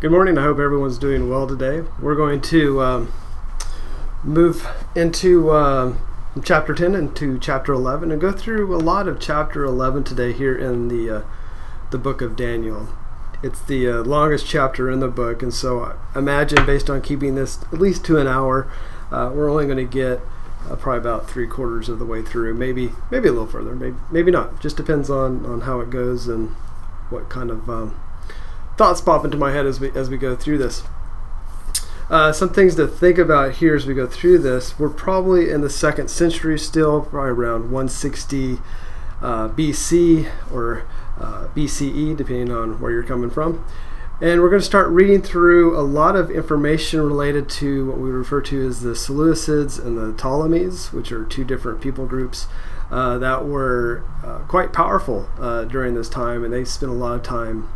Good morning. I hope everyone's doing well today. We're going to move into chapter 10 into chapter 11 and go through a lot of chapter 11 today here in the book of Daniel. It's the longest chapter in the book, and so imagine, based on keeping this at least to an hour, we're only going to get probably about 3/4 of the way through, maybe a little further, maybe not. Just depends on how it goes and what kind of thoughts pop into my head as we go through this. Some things to think about here as we go through this. We're probably in the 2nd century still, probably around 160 BC or BCE, depending on where you're coming from. And we're going to start reading through a lot of information related to what we refer to as the Seleucids and the Ptolemies, which are two different people groups that were quite powerful during this time, and they spent a lot of time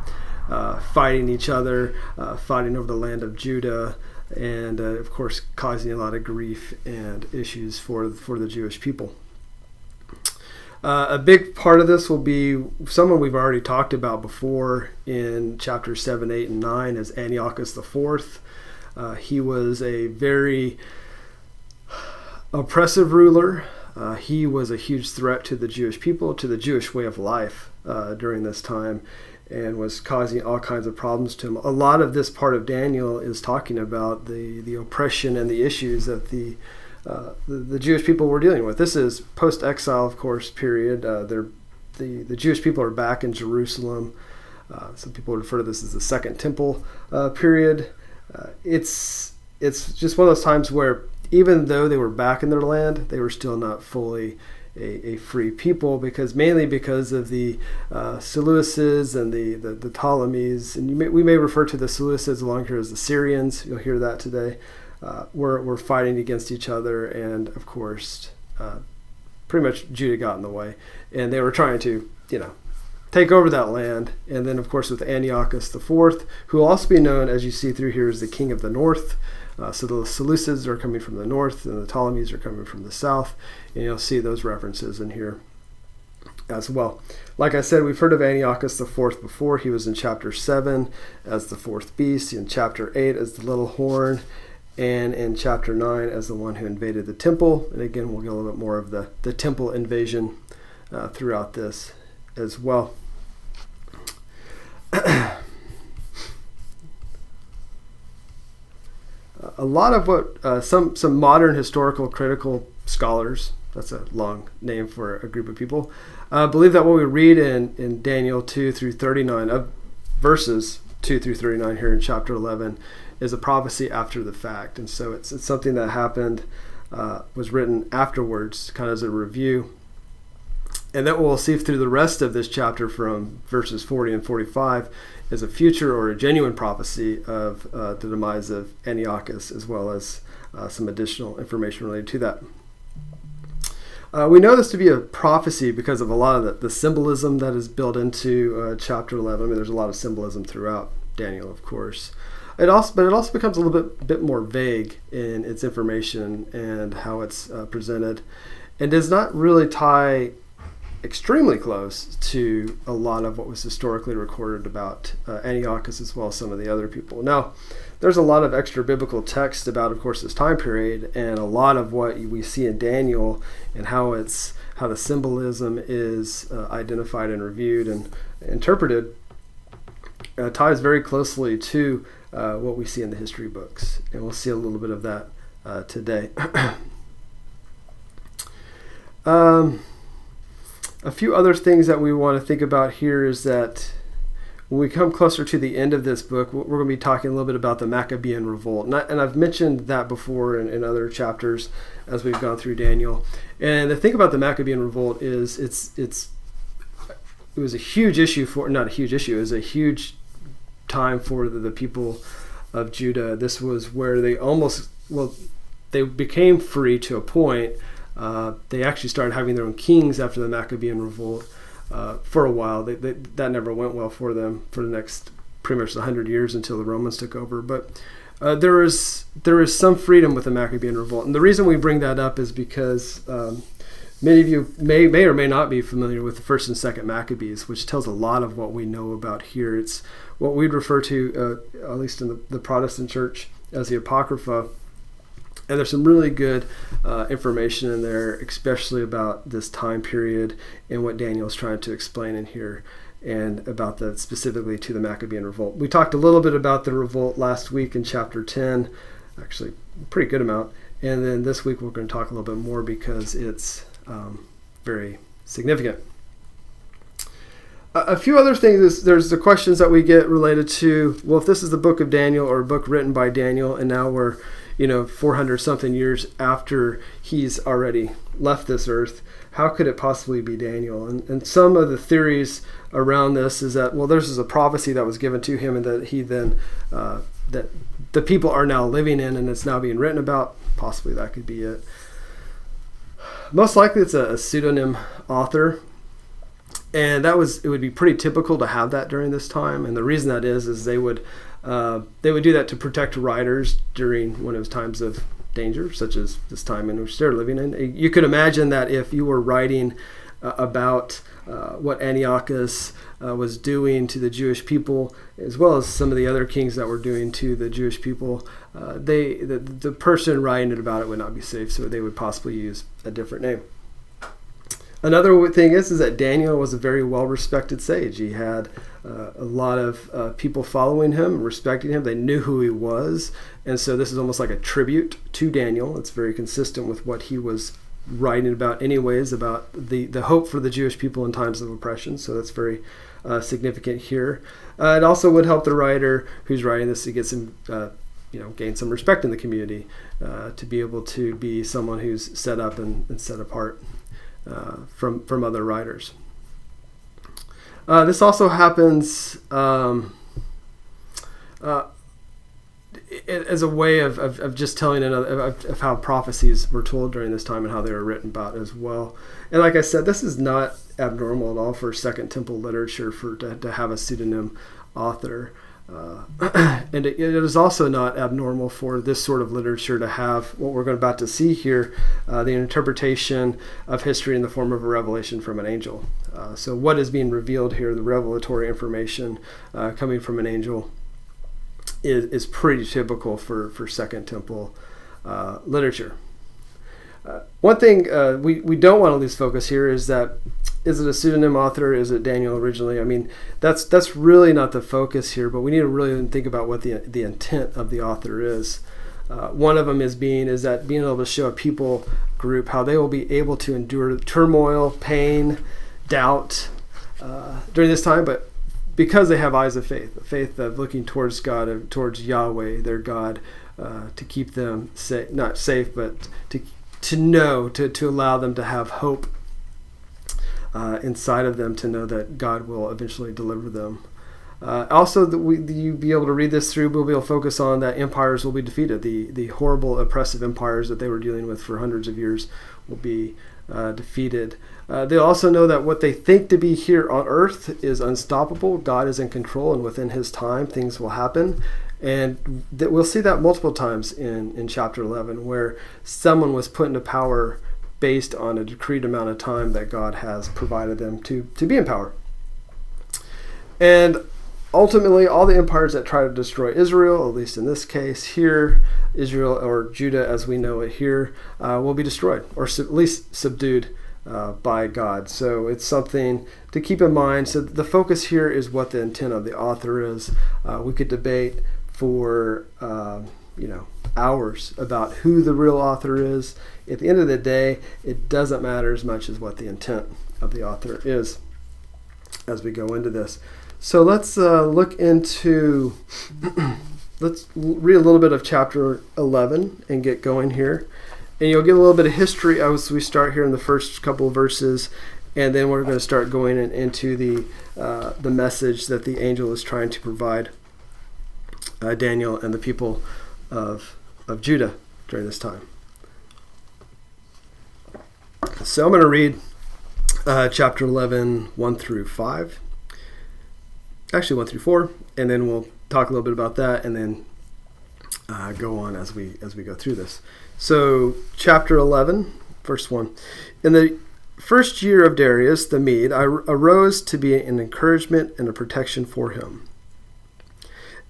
fighting each other, fighting over the land of Judah, and of course causing a lot of grief and issues for the Jewish people. A big part of this will be someone we've already talked about before in chapters 7, 8, and 9 as Antiochus IV. He was a very oppressive ruler. He was a huge threat to the Jewish people, to the Jewish way of life during this time, and was causing all kinds of problems to him. A lot of this part of Daniel is talking about the oppression and the issues that the Jewish people were dealing with. This is post-exile, of course, period. The Jewish people are back in Jerusalem. Some people refer to this as the Second Temple period. It's just one of those times where even though they were back in their land, they were still not fully a free people, mainly because of the Seleucids and the Ptolemies. And we may refer to the Seleucids along here as the Syrians. You'll hear that today. Were fighting against each other, and of course pretty much Judah got in the way, and they were trying to take over that land. And then of course with Antiochus IV, who will also be known, as you see through here, as the king of the north. So the Seleucids are coming from the north, and the Ptolemies are coming from the south, and you'll see those references in here as well. Like I said, we've heard of Antiochus IV before. He was in chapter 7 as the fourth beast, in chapter 8 as the little horn, and in chapter 9 as the one who invaded the temple. And again, we'll get a little bit more of the temple invasion throughout this as well. A lot of what some modern historical critical scholars, that's a long name for a group of people, believe that what we read in Daniel 2 through 39, of verses 2 through 39 here in chapter 11, is a prophecy after the fact. And so it's something that happened, was written afterwards, kind of as a review. And that we'll see through the rest of this chapter from verses 40 and 45 is a future or a genuine prophecy of the demise of Antiochus, as well as some additional information related to that. We know this to be a prophecy because of a lot of the symbolism that is built into chapter 11. I mean, there's a lot of symbolism throughout Daniel, of course. But it also becomes a little bit more vague in its information and how it's presented, and does not really tie extremely close to a lot of what was historically recorded about Antiochus, as well as some of the other people. Now, there's a lot of extra biblical text about, of course, this time period, and a lot of what we see in Daniel and how the symbolism is identified and reviewed and interpreted ties very closely to what we see in the history books, and we'll see a little bit of that today. A few other things that we want to think about here is that when we come closer to the end of this book, we're going to be talking a little bit about the Maccabean revolt. And I've mentioned that before in other chapters as we've gone through Daniel. And the thing about the Maccabean revolt is it was a huge issue not a huge issue, it was a huge time for the people of Judah. This was where they became free to a point. They actually started having their own kings after the Maccabean revolt for a while. That never went well for them for the next pretty much 100 years until the Romans took over. But there is some freedom with the Maccabean revolt. And the reason we bring that up is because Many of you may or may not be familiar with the First and Second Maccabees, which tells a lot of what we know about here. It's what we'd refer to, at least in the Protestant Church, as the Apocrypha. And there's some really good information in there, especially about this time period and what Daniel's trying to explain in here, and about specifically to the Maccabean revolt. We talked a little bit about the revolt last week in chapter 10, actually a pretty good amount. And then this week we're going to talk a little bit more because it's very significant. A few other things there's the questions that we get related to, well, if this is the book of Daniel or a book written by Daniel, and now we're 400 something years after he's already left this earth, how could it possibly be Daniel? And some of the theories around this is that, well, this is a prophecy that was given to him, and that he then that the people are now living in, and it's now being written about. Possibly that could be it. Most likely it's a pseudonym author. And it would be pretty typical to have that during this time. And the reason that is they would do that to protect writers during one of those times of danger, such as this time in which they're living in. You could imagine that if you were writing about what Antiochus was doing to the Jewish people, as well as some of the other kings that were doing to the Jewish people, the person writing it about it would not be safe, so they would possibly use a different name. Another thing is that Daniel was a very well-respected sage. He had a lot of people following him, respecting him. They knew who he was. And so this is almost like a tribute to Daniel. It's very consistent with what he was writing about anyways, about the hope for the Jewish people in times of oppression. So that's very significant here. It also would help the writer who's writing this to get some, gain some respect in the community, to be able to be someone who's set up and set apart from other writers. This also happens as a way of just telling of how prophecies were told during this time and how they were written about as well. And like I said, this is not abnormal at all for Second Temple literature to have a pseudonym author. And it is also not abnormal for this sort of literature to have what we're about to see here, the interpretation of history in the form of a revelation from an angel. So what is being revealed here, the revelatory information coming from an angel, is pretty typical for Second Temple literature. One thing we don't want to lose focus here is that, is it a pseudonym author? Is it Daniel originally? I mean, that's really not the focus here, but we need to really think about what the intent of the author is. One of them is being able to show a people group how they will be able to endure turmoil, pain, doubt during this time, but because they have eyes of faith, the faith of looking towards God, towards Yahweh, their God, to keep them not safe, but to know, to allow them to have hope inside of them, to know that God will eventually deliver them. Also, you be able to read this through, we'll be able to focus on that empires will be defeated. The horrible, oppressive empires that they were dealing with for hundreds of years will be defeated. They also know that what they think to be here on earth is unstoppable. God is in control, and within his time, things will happen. And we'll see that multiple times in chapter 11, where someone was put into power based on a decreed amount of time that God has provided them to be in power. And ultimately, all the empires that try to destroy Israel, at least in this case here, Israel or Judah as we know it here, will be destroyed, or at least subdued by God. So it's something to keep in mind. So the focus here is what the intent of the author is. We could debate for hours about who the real author is. At the end of the day, it doesn't matter as much as what the intent of the author is as we go into this. So let's look into, let's read a little bit of chapter 11 and get going here. And you'll get a little bit of history as we start here in the first couple of verses, and then we're going to start going into the message that the angel is trying to provide Daniel and the people of Judah during this time. So I'm going to read chapter 11, 1 through 5. Actually 1 through 4, and then we'll talk a little bit about that, and then go on as we go through this. So chapter 11, verse 1. In the first year of Darius the Mede, I arose to be an encouragement and a protection for him.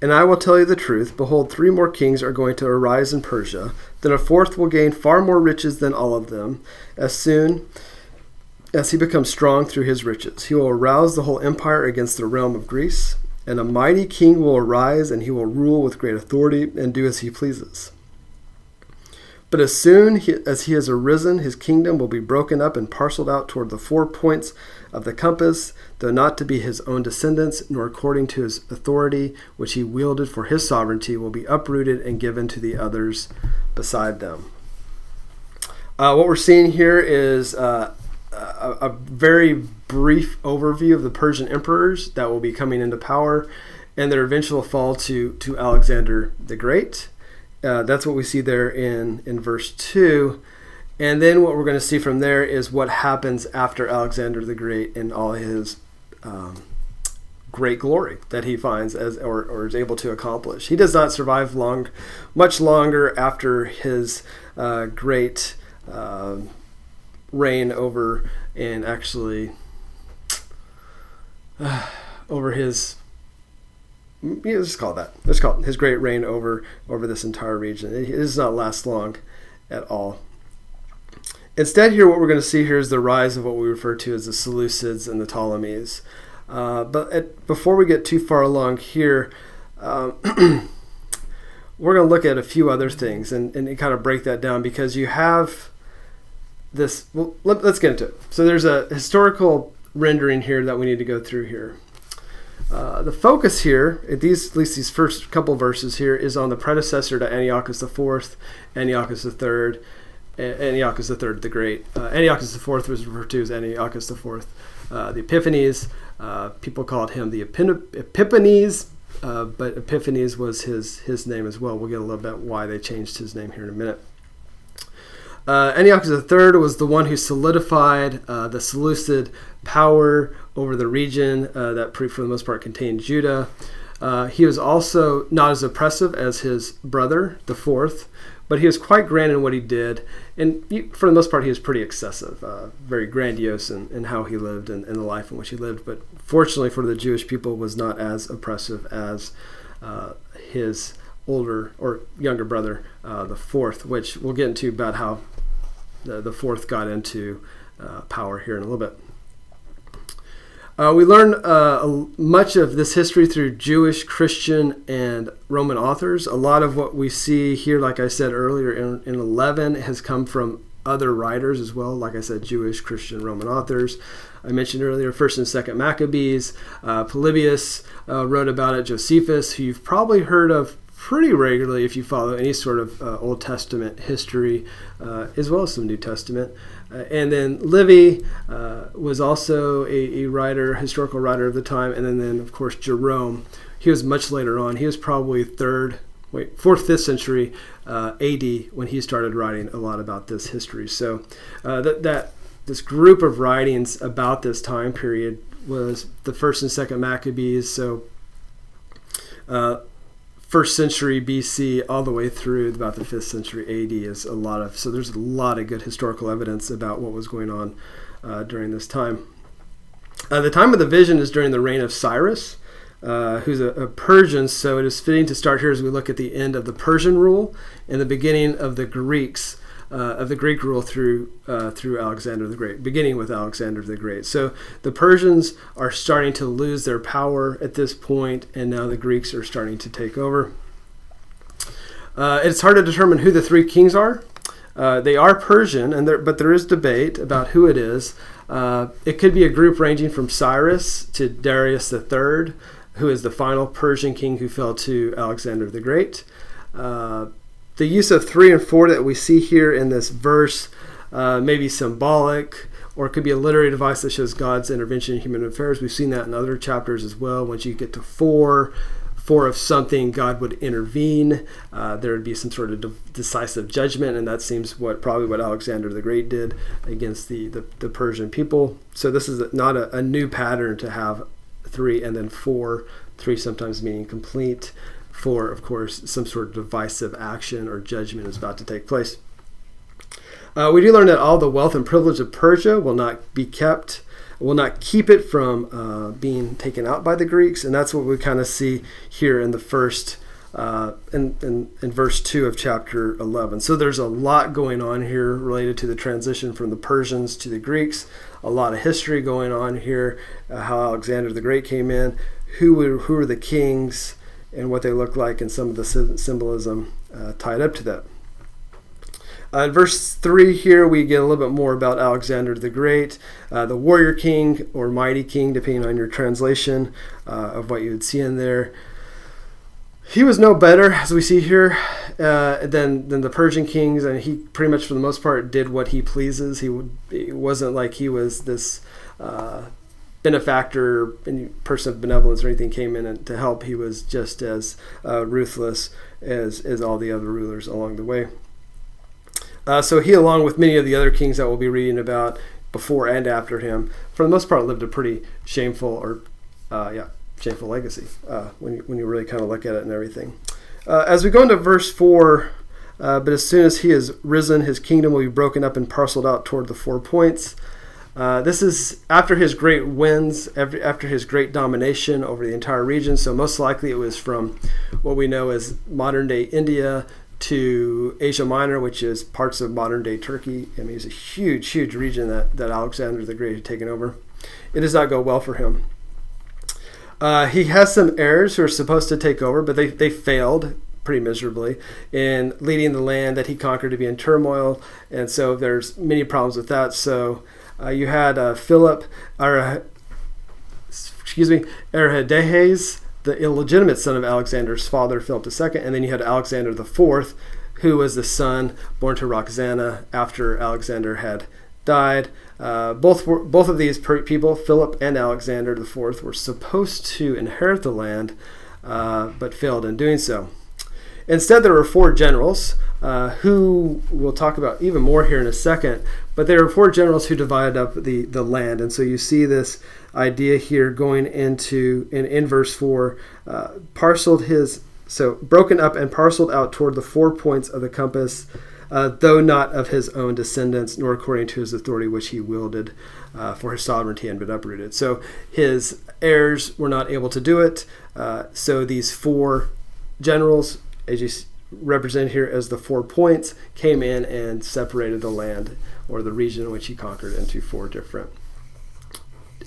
And I will tell you the truth, behold, 3 more kings are going to arise in Persia, then a 4th will gain far more riches than all of them, as soon as he becomes strong through his riches. He will arouse the whole empire against the realm of Greece, and a mighty king will arise, and he will rule with great authority and do as he pleases. But as soon as he has arisen, his kingdom will be broken up and parceled out toward the 4 points of the compass, though not to be his own descendants, nor according to his authority, which he wielded for his sovereignty, will be uprooted and given to the others beside them. What we're seeing here is a very brief overview of the Persian emperors that will be coming into power and their eventual fall to Alexander the Great. That's what we see there in verse 2. And then what we're going to see from there is what happens after Alexander the Great and all his great glory that he finds or is able to accomplish. He does not survive much longer after his great reign over and actually over his... Yeah, let's call it his great reign over this entire region. It does not last long at all. Instead, here what we're going to see here is the rise of what we refer to as the Seleucids and the Ptolemies. Before we get too far along here, we're going to look at a few other things and kind of break that down, because you have this. Well, let's get into it. So there's a historical rendering here that we need to go through here. The focus here, at least these first couple verses here, is on the predecessor to Antiochus IV, Antiochus III the Great. Antiochus IV was referred to as Antiochus IV. The Epiphanes, people called him the Epiphanes, but Epiphanes was his name as well. We'll get a little bit why they changed his name here in a minute. Antiochus III was the one who solidified the Seleucid power over the region that, for the most part, contained Judah. He was also not as oppressive as his brother, the fourth, but he was quite grand in what he did, and for the most part, he was pretty excessive, very grandiose in how he lived and the life in which he lived. But fortunately for the Jewish people, was not as oppressive as his older or younger brother, the fourth, which we'll get into about how the fourth got into power here in a little bit. We learn much of this history through Jewish, Christian, and Roman authors. A lot of what we see here, like I said earlier, in 11 has come from other writers as well. Like I said, Jewish, Christian, Roman authors. I mentioned earlier 1st and 2nd Maccabees. Polybius wrote about it. Josephus, who you've probably heard of pretty regularly if you follow any sort of Old Testament history, as well as some New Testament. And then Livy was also a writer, historical writer of the time. And then of course, Jerome. He was much later on. He was probably 4th, 5th century AD when he started writing a lot about this history. So this group of writings about this time period was the 1st and 2nd Maccabees. So 1st century BC all the way through about the 5th century AD is so there's a lot of good historical evidence about what was going on during this time. The time of the vision is during the reign of Cyrus, who's a Persian, so it is fitting to start here as we look at the end of the Persian rule and the beginning of the Greek rule through Alexander the Great, beginning with Alexander the Great. So the Persians are starting to lose their power at this point, and now the Greeks are starting to take over. It's hard to determine who the 3 kings are. They are Persian, but there is debate about who it is. It could be a group ranging from Cyrus to Darius III, who is the final Persian king who fell to Alexander the Great. The use of 3 and 4 that we see here in this verse may be symbolic, or it could be a literary device that shows God's intervention in human affairs. We've seen that in other chapters as well. Once you get to 4 of something, God would intervene. There would be some sort of decisive judgment, and that seems probably what Alexander the Great did against the Persian people. So this is not a new pattern to have 3 and then 4, 3 sometimes meaning complete. 4, of course, some sort of divisive action or judgment is about to take place. We do learn that all the wealth and privilege of Persia will not keep it from being taken out by the Greeks, and that's what we kind of see here in the first in verse 2 of chapter 11. So there's a lot going on here related to the transition from the Persians to the Greeks. A lot of history going on here, how Alexander the Great came in, who were the kings, and what they looked like, and some of the symbolism tied up to that. In verse 3 here, we get a little bit more about Alexander the Great, the warrior king or mighty king, depending on your translation of what you would see in there. He was no better, as we see here, than the Persian kings, and he pretty much, for the most part, did what he pleases. It wasn't like he was this benefactor, person of benevolence or anything came in to help. He was just as ruthless as all the other rulers along the way. So he, along with many of the other kings that we'll be reading about before and after him, for the most part, lived a pretty shameful legacy when you really kind of look at it and everything. As we go into verse 4, but as soon as he is risen, his kingdom will be broken up and parceled out toward the 4 points. This is after his great wins, after his great domination over the entire region. So most likely it was from what we know as modern-day India to Asia Minor, which is parts of modern-day Turkey. I mean, it's a huge, huge region that Alexander the Great had taken over. It does not go well for him. He has some heirs who are supposed to take over, but they failed pretty miserably in leading the land that he conquered to be in turmoil, and so there's many problems with that. So you had Erhedehes, the illegitimate son of Alexander's father, Philip II, and then you had Alexander IV, who was the son born to Roxana after Alexander had died. Both of these people, Philip and Alexander IV, were supposed to inherit the land, but failed in doing so. Instead, there were 4 generals, who we'll talk about even more here in a second, but there were 4 generals who divided up the land. And so you see this idea here going into, in verse 4, broken up and parceled out toward the 4 points of the compass, though not of his own descendants, nor according to his authority which he wielded, for his sovereignty had been uprooted. So his heirs were not able to do it. So these 4 generals, as you represent here as the 4 points, came in and separated the land or the region which he conquered into 4 different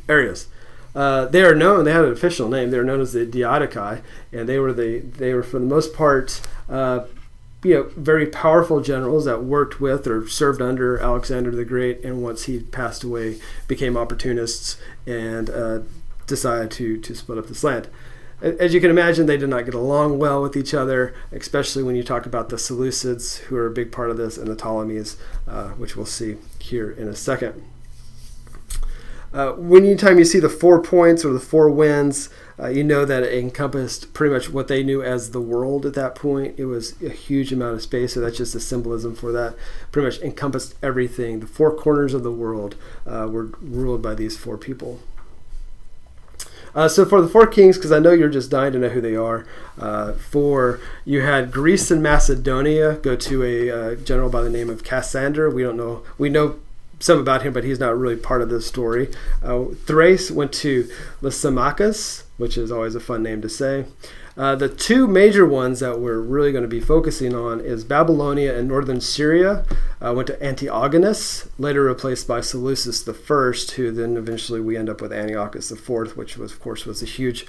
areas. They are known. They had an official name. They were known as the Diadochi, and they were for the most part, very powerful generals that worked with or served under Alexander the Great, and once he passed away, became opportunists and decided to split up this land. As you can imagine, they did not get along well with each other, especially when you talk about the Seleucids, who are a big part of this, and the Ptolemies, which we'll see here in a second. Anytime you see the 4 points or the 4 winds, you know that it encompassed pretty much what they knew as the world at that point. It was a huge amount of space, so that's just a symbolism for that. Pretty much encompassed everything. The 4 corners of the world were ruled by these 4 people. So for the 4 kings, because I know you're just dying to know who they are, you had Greece and Macedonia go to a general by the name of Cassander. We know some about him, but he's not really part of this story. Thrace went to Lysimachus, which is always a fun name to say. The 2 major ones that we're really going to be focusing on is Babylonia and northern Syria. Went to Antigonus, later replaced by Seleucus I, who then eventually we end up with Antiochus IV, which was, of course, was a huge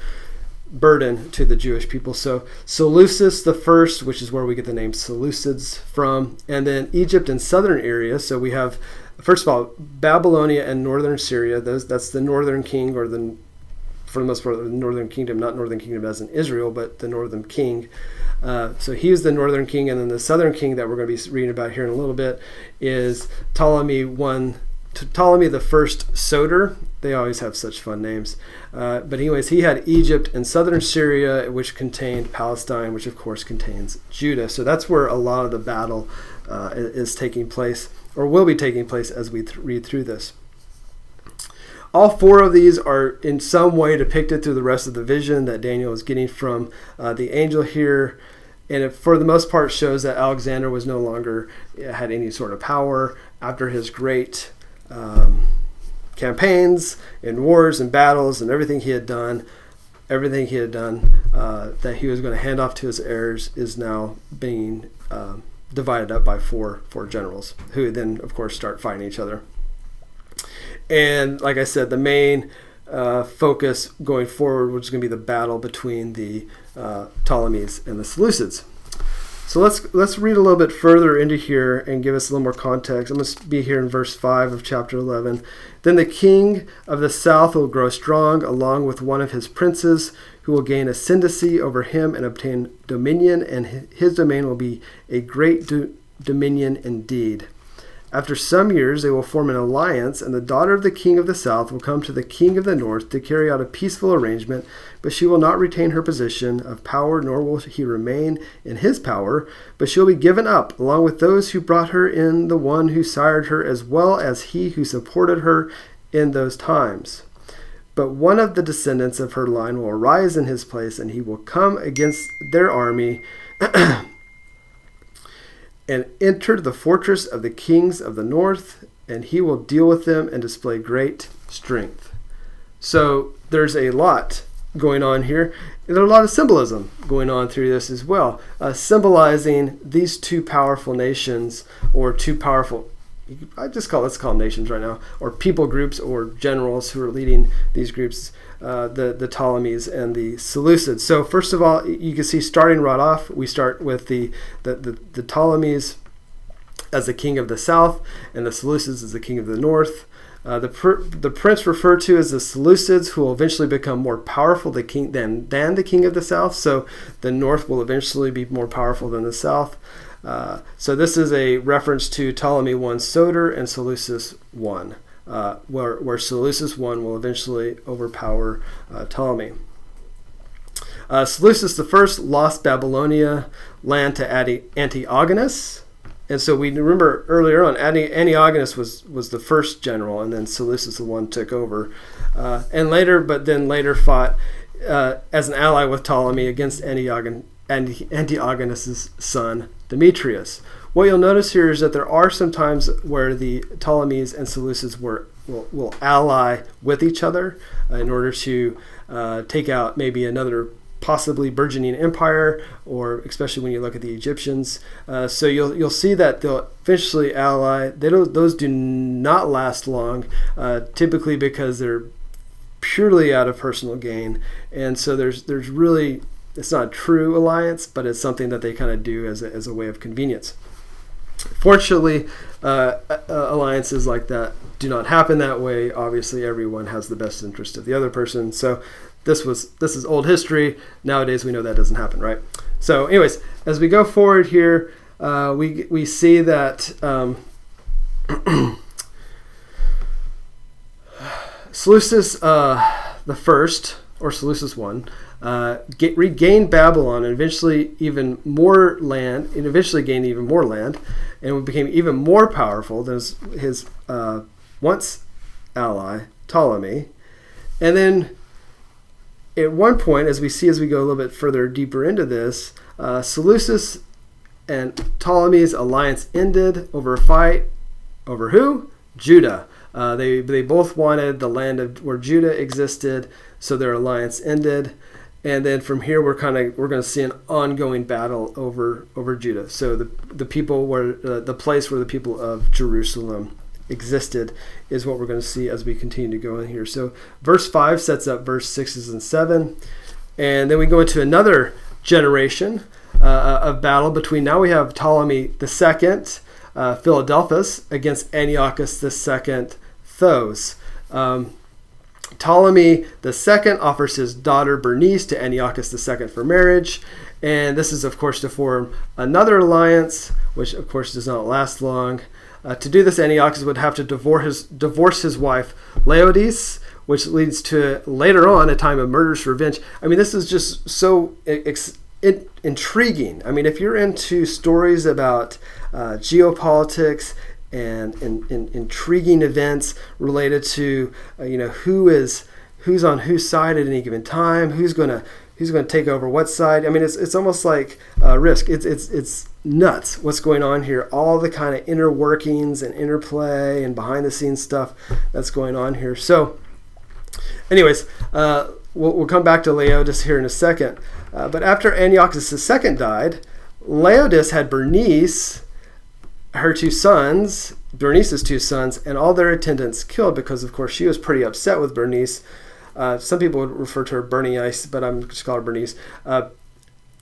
burden to the Jewish people. So Seleucus I, which is where we get the name Seleucids from, and then Egypt and southern area. So we have, first of all, Babylonia and northern Syria. That's the northern king, or for the most part, the northern kingdom, not northern kingdom as in Israel, but the northern king. So he was the northern king, and then the southern king that we're going to be reading about here in a little bit is Ptolemy the First Soter. They always have such fun names. But anyways, he had Egypt and southern Syria, which contained Palestine, which of course contains Judah. So that's where a lot of the battle is taking place, or will be taking place as we read through this. All 4 of these are in some way depicted through the rest of the vision that Daniel is getting from the angel here. And it, for the most part, shows that Alexander was no longer had any sort of power, after his great campaigns and wars and battles and everything he had done, that he was going to hand off to his heirs is now being divided up by four generals, who then, of course, start fighting each other. And like I said, the main focus going forward was going to be the battle between the Ptolemies and the Seleucids. So let's read a little bit further into here and give us a little more context. I'm going to be here in verse 5 of chapter 11. Then the king of the south will grow strong, along with one of his princes, who will gain ascendancy over him and obtain dominion, and his domain will be a great dominion indeed. After some years, they will form an alliance, and the daughter of the king of the south will come to the king of the north to carry out a peaceful arrangement, but she will not retain her position of power, nor will he remain in his power, but she will be given up, along with those who brought her in, the one who sired her, as well as he who supported her in those times. But one of the descendants of her line will arise in his place, and he will come against their army and enter the fortress of the kings of the north, and he will deal with them and display great strength. So there's a lot going on here. And there's a lot of symbolism going on through this as well, symbolizing these two powerful nations, or two powerful, let's call them nations right now, or people groups or generals who are leading these groups, the Ptolemies and the Seleucids. So first of all, you can see starting right off, we start with the Ptolemies as the king of the south, and the Seleucids as the king of the north. The prince referred to as the Seleucids, who will eventually become more powerful than the king of the south. So the north will eventually be more powerful than the south. So this is a reference to Ptolemy I Soter and Seleucus I, where Seleucus I will eventually overpower Ptolemy. Seleucus I lost Babylonia land to Antigonus. And so we remember earlier on, Antigonus was the first general, and then Seleucus I took over. And later fought as an ally with Ptolemy against Antigonus's son, Demetrius. What you'll notice here is that there are some times where the Ptolemies and Seleucids will ally with each other in order to take out maybe another possibly burgeoning empire, or especially when you look at the Egyptians. So you'll see that they'll eventually ally. Those do not last long, typically because they're purely out of personal gain, and so there's really, it's not a true alliance, but it's something that they kind of do as a way of convenience. Fortunately, alliances like that do not happen that way. Obviously, everyone has the best interest of the other person. So this is old history. Nowadays, we know that doesn't happen, right? So, anyways, as we go forward here, we see that Seleucus the first, or Seleucus I, regained Babylon and eventually gained even more land, and became even more powerful than his once ally Ptolemy. And then at one point, as we go a little bit further deeper into this, Seleucus and Ptolemy's alliance ended over a fight over who? Judah. They both wanted the land where Judah existed, so their alliance ended. And then from here, we're going to see an ongoing battle over Judah. So the people where the place where the people of Jerusalem existed is what we're going to see as we continue to go in here. So verse 5 sets up verse 6 and 7, and then we go into another generation of battle between. Now we have Ptolemy II, Philadelphus, against Antiochus II, Thos. Ptolemy II offers his daughter Bernice to Antiochus II for marriage, and this is, of course, to form another alliance, which, of course, does not last long. To do this, Antiochus would have to divorce his wife Laodice, which leads to, later on, a time of murderous revenge. I mean, this is just so intriguing. I mean, if you're into stories about geopolitics and intriguing events related to who is who's on whose side at any given time, who's going to take over what side. I mean, it's almost like Risk. It's nuts what's going on here. All the kind of inner workings and interplay and behind the scenes stuff that's going on here. So, anyways, we'll come back to Laodice here in a second. But after Antiochus II died, Laodice had Bernice's two sons, and all their attendants killed because, of course, she was pretty upset with Bernice. Some people would refer to her Bernice, but I'm just calling her Bernice.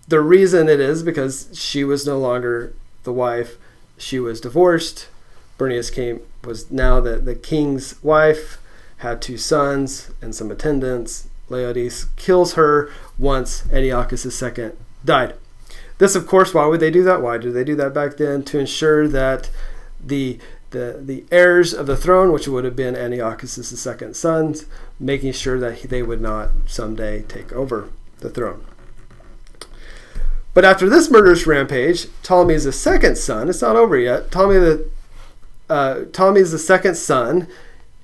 The reason it is because she was no longer the wife. She was divorced. Bernice was now the king's wife, had two sons and some attendants. Laodice kills her once Antiochus II died. This, of course, why would they do that? Why did they do that back then? To ensure that the heirs of the throne, which would have been Antiochus II's sons, making sure that they would not someday take over the throne. But after this murderous rampage, Ptolemy's the second son, it's not over yet, Ptolemy's the second son,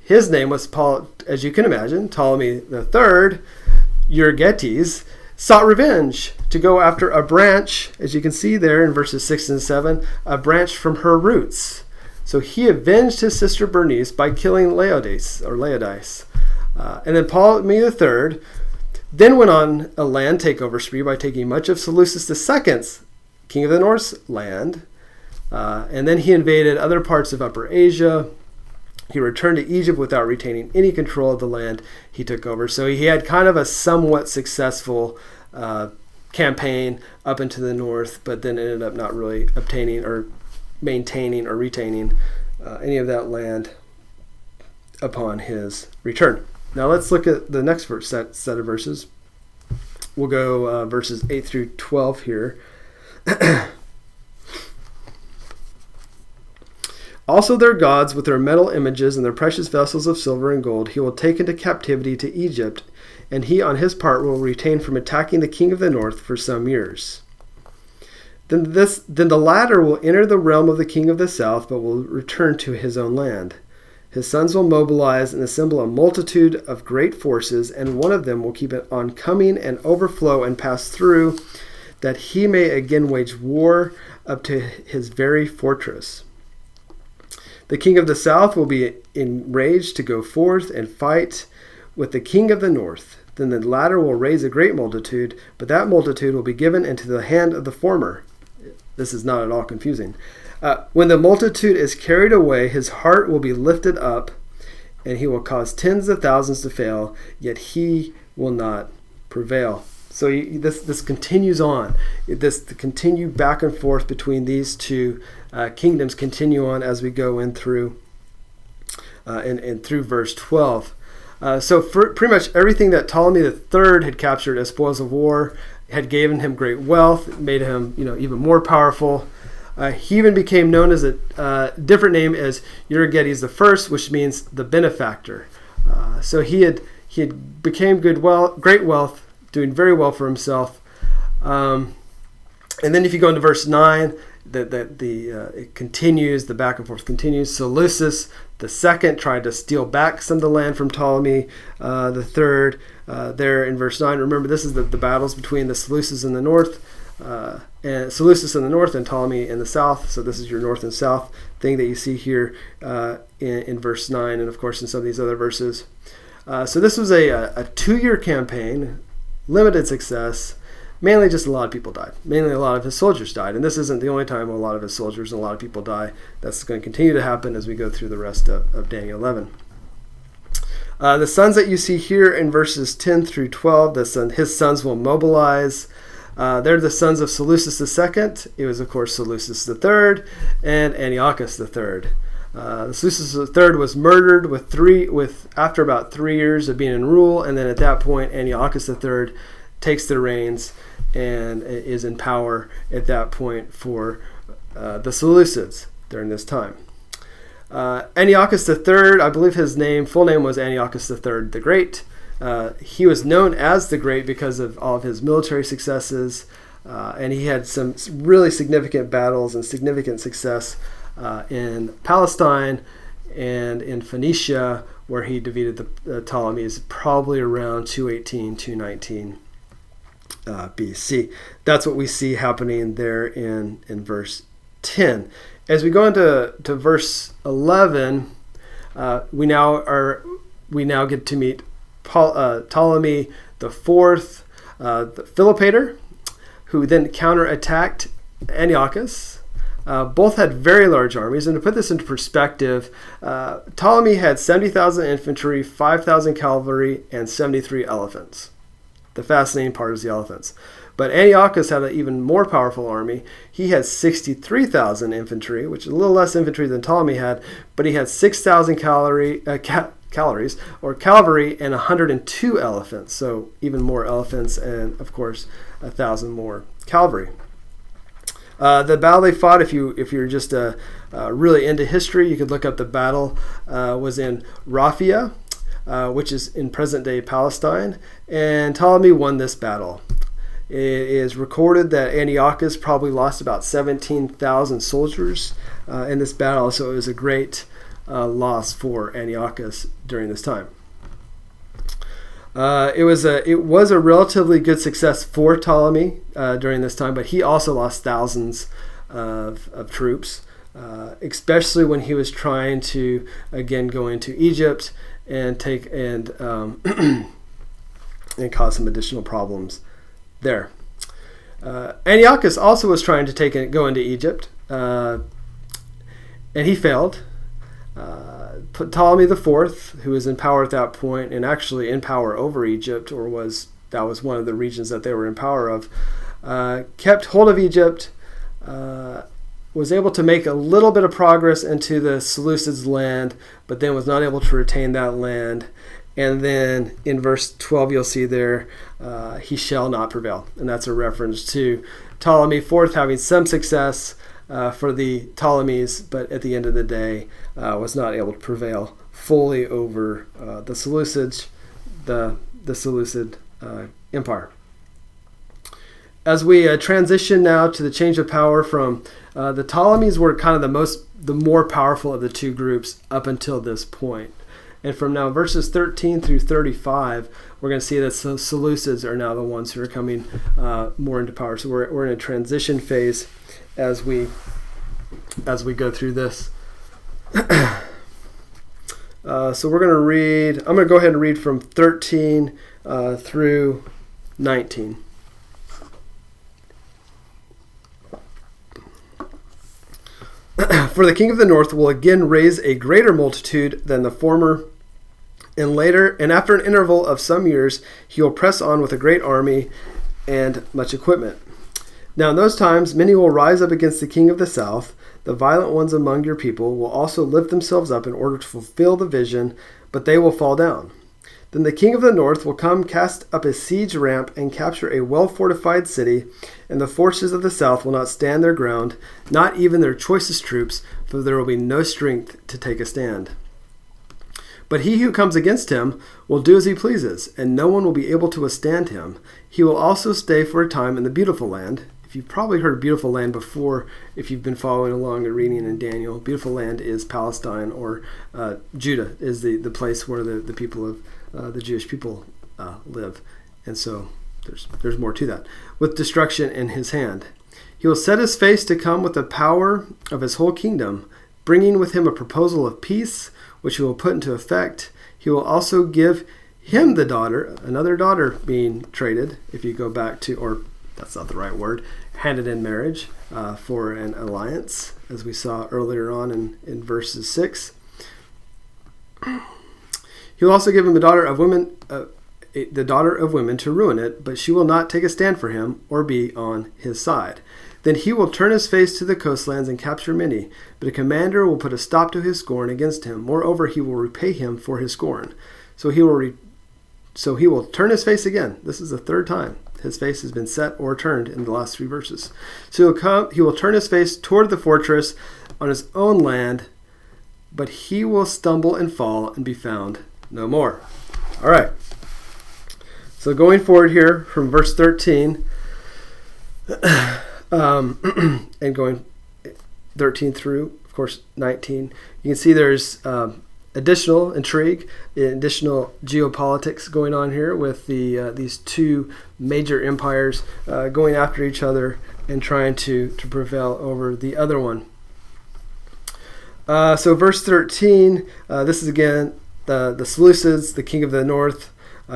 his name was, as you can imagine, Ptolemy III, Euergetes, sought revenge to go after a branch, as you can see there in verses 6 and 7, a branch from her roots. So he avenged his sister Bernice by killing Laodice. And then Ptolemy III then went on a land takeover spree by taking much of Seleucus II's, king of the North's land. And then he invaded other parts of Upper Asia. He returned to Egypt without retaining any control of the land he took over. So he had kind of a somewhat successful campaign up into the north, but then ended up not really obtaining or maintaining or retaining any of that land upon his return. Now let's look at the next set of verses. We'll go verses 8 through 12 here. Also their gods with their metal images and their precious vessels of silver and gold he will take into captivity to Egypt, and he on his part will retain from attacking the king of the north for some years. Then the latter will enter the realm of the king of the south, but will return to his own land. His sons will mobilize and assemble a multitude of great forces, and one of them will keep it on coming and overflow and pass through, that he may again wage war up to his very fortress. The king of the south will be enraged to go forth and fight with the king of the north. Then the latter will raise a great multitude, but that multitude will be given into the hand of the former. This is not at all confusing. When the multitude is carried away, his heart will be lifted up, and he will cause tens of thousands to fail, yet he will not prevail. So this continues on. The continued back and forth between these two kingdoms continue on as we go in through and through verse 12. So pretty much everything that Ptolemy III had captured as spoils of war had given him great wealth, made him even more powerful. He even became known as a different name as Euergetes I, which means the benefactor. So he had became great wealth, doing very well for himself. And then if you go into verse 9, it continues, the back and forth continues. Seleucus II tried to steal back some of the land from Ptolemy the third. There in verse 9, remember this is the battles between the Seleucus in the north, and Seleucus in the north and Ptolemy in the south. So this is your north and south thing that you see here in verse 9, and of course in some of these other verses. So this was a 2-year campaign, limited success. Mainly just a lot of people died. Mainly a lot of his soldiers died. And this isn't the only time a lot of his soldiers and a lot of people die. That's going to continue to happen as we go through the rest of Daniel 11. The sons that you see here in verses 10 through 12, his sons will mobilize. They're the sons of Seleucus II. It was, of course, Seleucus III and Antiochus III. Seleucus III was murdered after about 3 years of being in rule. And then at that point, Antiochus III takes the reins and is in power at that point for the Seleucids during this time. Antiochus III, I believe his full name was Antiochus III the Great. He was known as the Great because of all of his military successes, and he had some really significant battles and significant success in Palestine and in Phoenicia, where he defeated the Ptolemies, probably around 218, 219 BC. That's what we see happening there in verse 10. As we go into verse 11, we now get to meet Ptolemy the Fourth, the Philopator, who then counterattacked Antiochus. Both had very large armies, and to put this into perspective, Ptolemy had 70,000 infantry, 5,000 cavalry, and 73 elephants. The fascinating part is the elephants. But Antiochus had an even more powerful army. He had 63,000 infantry, which is a little less infantry than Ptolemy had, but he had 6,000 cavalry and 102 elephants. So even more elephants and, of course, 1,000 more cavalry. The battle they fought, if you're just really into history, you could look up the battle, was in Raphia, which is in present-day Palestine, and Ptolemy won this battle. It is recorded that Antiochus probably lost about 17,000 soldiers in this battle, so it was a great loss for Antiochus during this time. It was a relatively good success for Ptolemy during this time, but he also lost thousands of troops, especially when he was trying to again go into Egypt and take and cause some additional problems there. Antiochus also was trying to go into Egypt, and he failed. Ptolemy the Fourth, who was in power at that point, and actually in power over Egypt, that was one of the regions that they were in power of, kept hold of Egypt, was able to make a little bit of progress into the Seleucids' land, but then was not able to retain that land. And then in verse 12, you'll see there, he shall not prevail. And that's a reference to Ptolemy IV having some success for the Ptolemies, but at the end of the day, was not able to prevail fully over the Seleucids, the Seleucid Empire. As we transition now to the change of power from the Ptolemies were kind of the more powerful of the two groups up until this point. And from now, verses 13 through 35, we're going to see that Seleucids are now the ones who are coming more into power. So we're in a transition phase as we go through this. So we're going to read. I'm going to go ahead and read from 13 through 19. For the king of the north will again raise a greater multitude than the former, and after an interval of some years, he will press on with a great army and much equipment. Now in those times, many will rise up against the king of the south. The violent ones among your people will also lift themselves up in order to fulfill the vision, but they will fall down. Then the king of the north will come, cast up a siege ramp, and capture a well-fortified city, and the forces of the south will not stand their ground, not even their choicest troops, for there will be no strength to take a stand. But he who comes against him will do as he pleases, and no one will be able to withstand him. He will also stay for a time in the beautiful land. If you've probably heard of beautiful land before, if you've been following along and reading in Daniel, beautiful land is Palestine, or Judah is the place where the people of the Jewish people live. And so there's more to that. With destruction in his hand. He will set his face to come with the power of his whole kingdom, bringing with him a proposal of peace, which he will put into effect. He will also give him the daughter, another daughter being traded, if you go back to, or that's not the right word, handed in marriage for an alliance, as we saw earlier on in verses 6. He will also give him the daughter of women to ruin it, but she will not take a stand for him or be on his side. Then he will turn his face to the coastlands and capture many, but a commander will put a stop to his scorn against him. Moreover, he will repay him for his scorn. So he will turn his face again. This is the third time his face has been set or turned in the last 3 verses. So he will turn his face toward the fortress on his own land, but he will stumble and fall and be found no more. All right. So going forward here from verse 13, and going 13 through, of course, 19, you can see there's additional intrigue, additional geopolitics going on here with these two major empires going after each other and trying to prevail over the other one. So verse 13, this is again the Seleucids, the king of the north.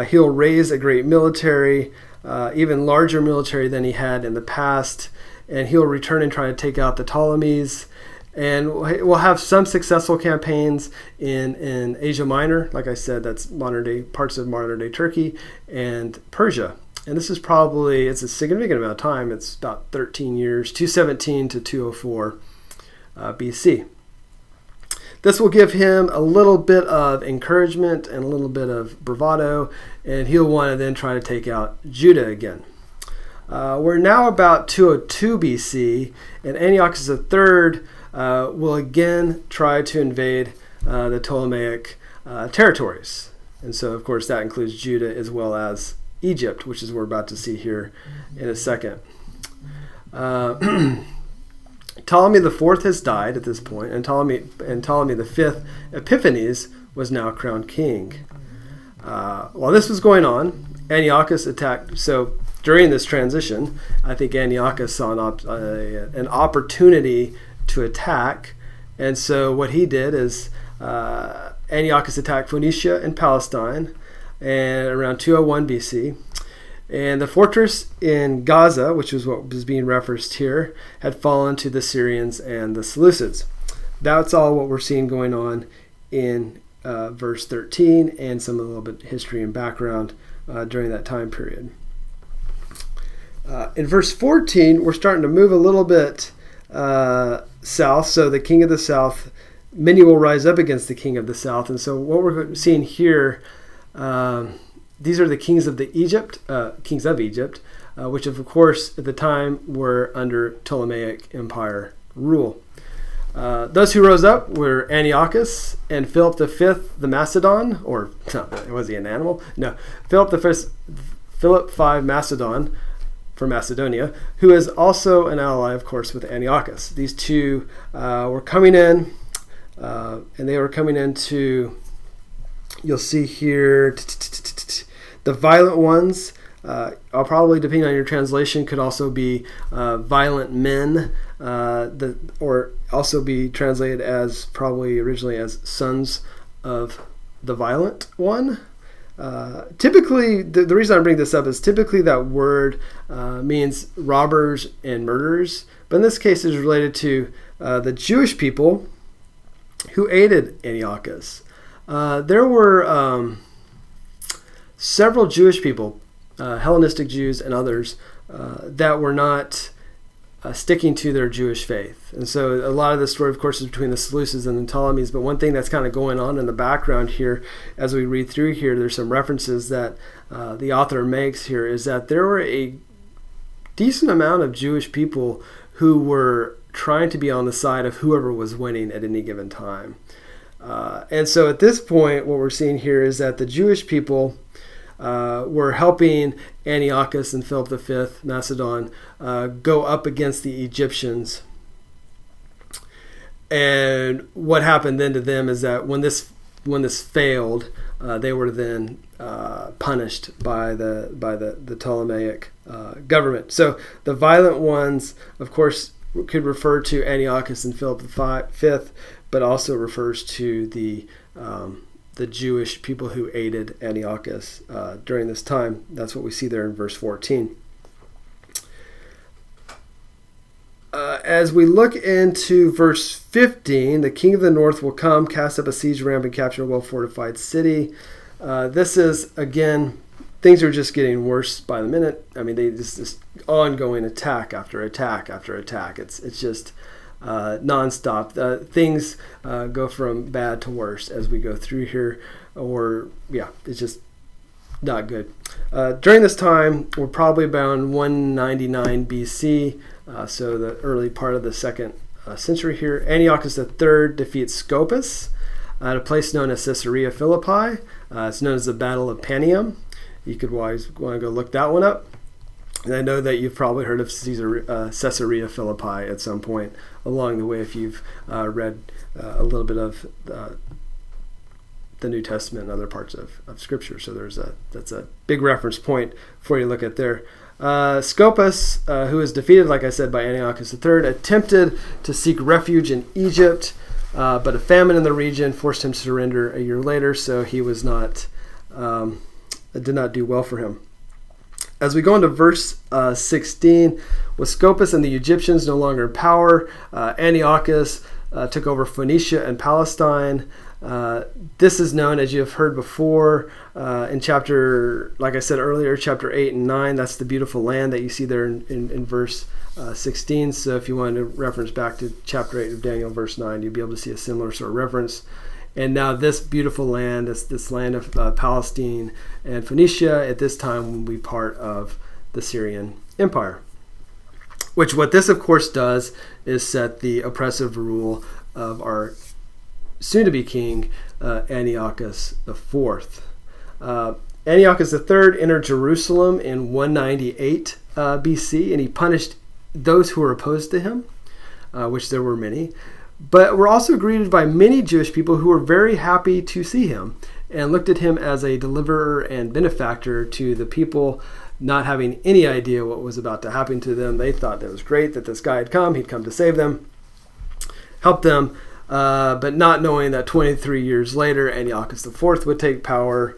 He'll raise a great military, even larger military than he had in the past, and he'll return and try to take out the Ptolemies. And we'll have some successful campaigns in Asia Minor. Like I said, that's parts of modern day Turkey and Persia. And this is it's a significant amount of time. It's about 13 years, 217 to 204 BC. This will give him a little bit of encouragement and a little bit of bravado, and he'll want to then try to take out Judah again. We're now about 202 BC, and Antiochus III will again try to invade the Ptolemaic territories. And so, of course, that includes Judah as well as Egypt, which is what we're about to see here in a second. Ptolemy IV has died at this point, and Ptolemy V, Epiphanes, was now crowned king. While this was going on, Antiochus attacked. So during this transition, I think Antiochus saw an opportunity to attack, and so what he did is Antiochus attacked Phoenicia and Palestine, and around 201 BC. And the fortress in Gaza, which is what was being referenced here, had fallen to the Syrians and the Seleucids. That's all what we're seeing going on in verse 13 and some a little bit history and background during that time period. In verse 14, we're starting to move a little bit south. So the king of the south, many will rise up against the king of the south. And so what we're seeing here, these are the kings of Egypt, which of course at the time were under Ptolemaic Empire rule. Those who rose up were Antiochus and Philip V the Macedon, or no, was he an animal? No, Philip V Macedon from Macedonia, who is also an ally, of course, with Antiochus. These two were coming in, and they were coming into, you'll see here, the violent ones. I'll probably, depending on your translation, could also be violent men, or also be translated as probably originally as sons of the violent one. Typically, the reason I bring this up is typically that word means robbers and murderers, but in this case is related to the Jewish people who aided Antiochus. There were several Jewish people, Hellenistic Jews and others, that were not sticking to their Jewish faith. And so a lot of the story, of course, is between the Seleucids and the Ptolemies, but one thing that's kind of going on in the background here, as we read through here, there's some references that the author makes here, is that there were a decent amount of Jewish people who were trying to be on the side of whoever was winning at any given time. And so at this point, what we're seeing here is that the Jewish people were helping Antiochus and Philip V, Macedon, go up against the Egyptians. And what happened then to them is that when this failed, they were then punished by the Ptolemaic government. So the violent ones, of course, could refer to Antiochus and Philip V, but also refers to the Jewish people who aided Antiochus during this time. That's what we see there in verse 14. As we look into verse 15, the king of the north will come, cast up a siege ramp, and capture a well-fortified city. This is, again, things are just getting worse by the minute. I mean, this ongoing attack after attack after attack. It's just nonstop. Things go from bad to worse as we go through here, it's just not good. During this time, we're probably around 199 BC, so the early part of the second century here. Antiochus III defeats Scopas at a place known as Caesarea Philippi. It's known as the Battle of Panium. You could always want to go look that one up. And I know that you've probably heard of Caesarea Philippi at some point along the way if you've read a little bit of the New Testament and other parts of Scripture. So that's a big reference point for you to look at there. Scopas, who was defeated, like I said, by Antiochus III, attempted to seek refuge in Egypt, but a famine in the region forced him to surrender a year later, so he was not did not do well for him. As we go into verse 16, with Scopas and the Egyptians no longer in power, Antiochus took over Phoenicia and Palestine. This is known, as you have heard before, in chapter, like I said earlier, chapter 8 and 9. That's the beautiful land that you see there in verse 16. So if you want to reference back to chapter 8 of Daniel, verse 9, you'll be able to see a similar sort of reference. And now this beautiful land, this land of Palestine and Phoenicia, at this time will be part of the Syrian Empire. Which what this, of course, does is set the oppressive rule of our soon-to-be king, Antiochus IV. Antiochus III entered Jerusalem in 198 BC, and he punished those who were opposed to him, which there were many. But were also greeted by many Jewish people who were very happy to see him and looked at him as a deliverer and benefactor to the people, not having any idea what was about to happen to them. They thought that it was great that this guy had come. He'd come to save them, help them, but not knowing that 23 years later, Antiochus IV would take power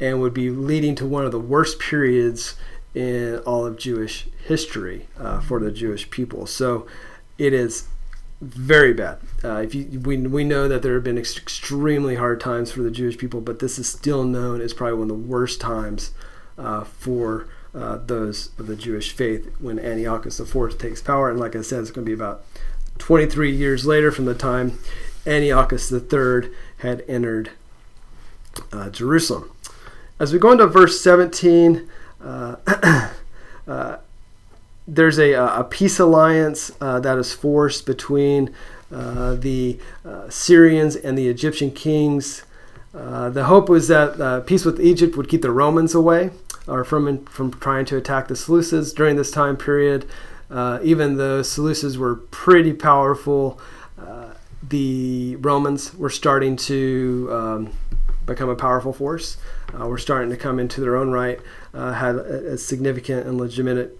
and would be leading to one of the worst periods in all of Jewish history for the Jewish people. So it is very bad. We know that there have been extremely hard times for the Jewish people, but this is still known as probably one of the worst times for those of the Jewish faith when Antiochus IV takes power. And like I said, it's going to be about 23 years later from the time Antiochus III had entered Jerusalem. As we go into verse 17, there's a peace alliance that is forced between the Syrians and the Egyptian kings. The hope was that peace with Egypt would keep the Romans away or from trying to attack the Seleucids during this time period. Even though Seleucids were pretty powerful, the Romans were starting to become a powerful force. Were starting to come into their own right, had a significant and legitimate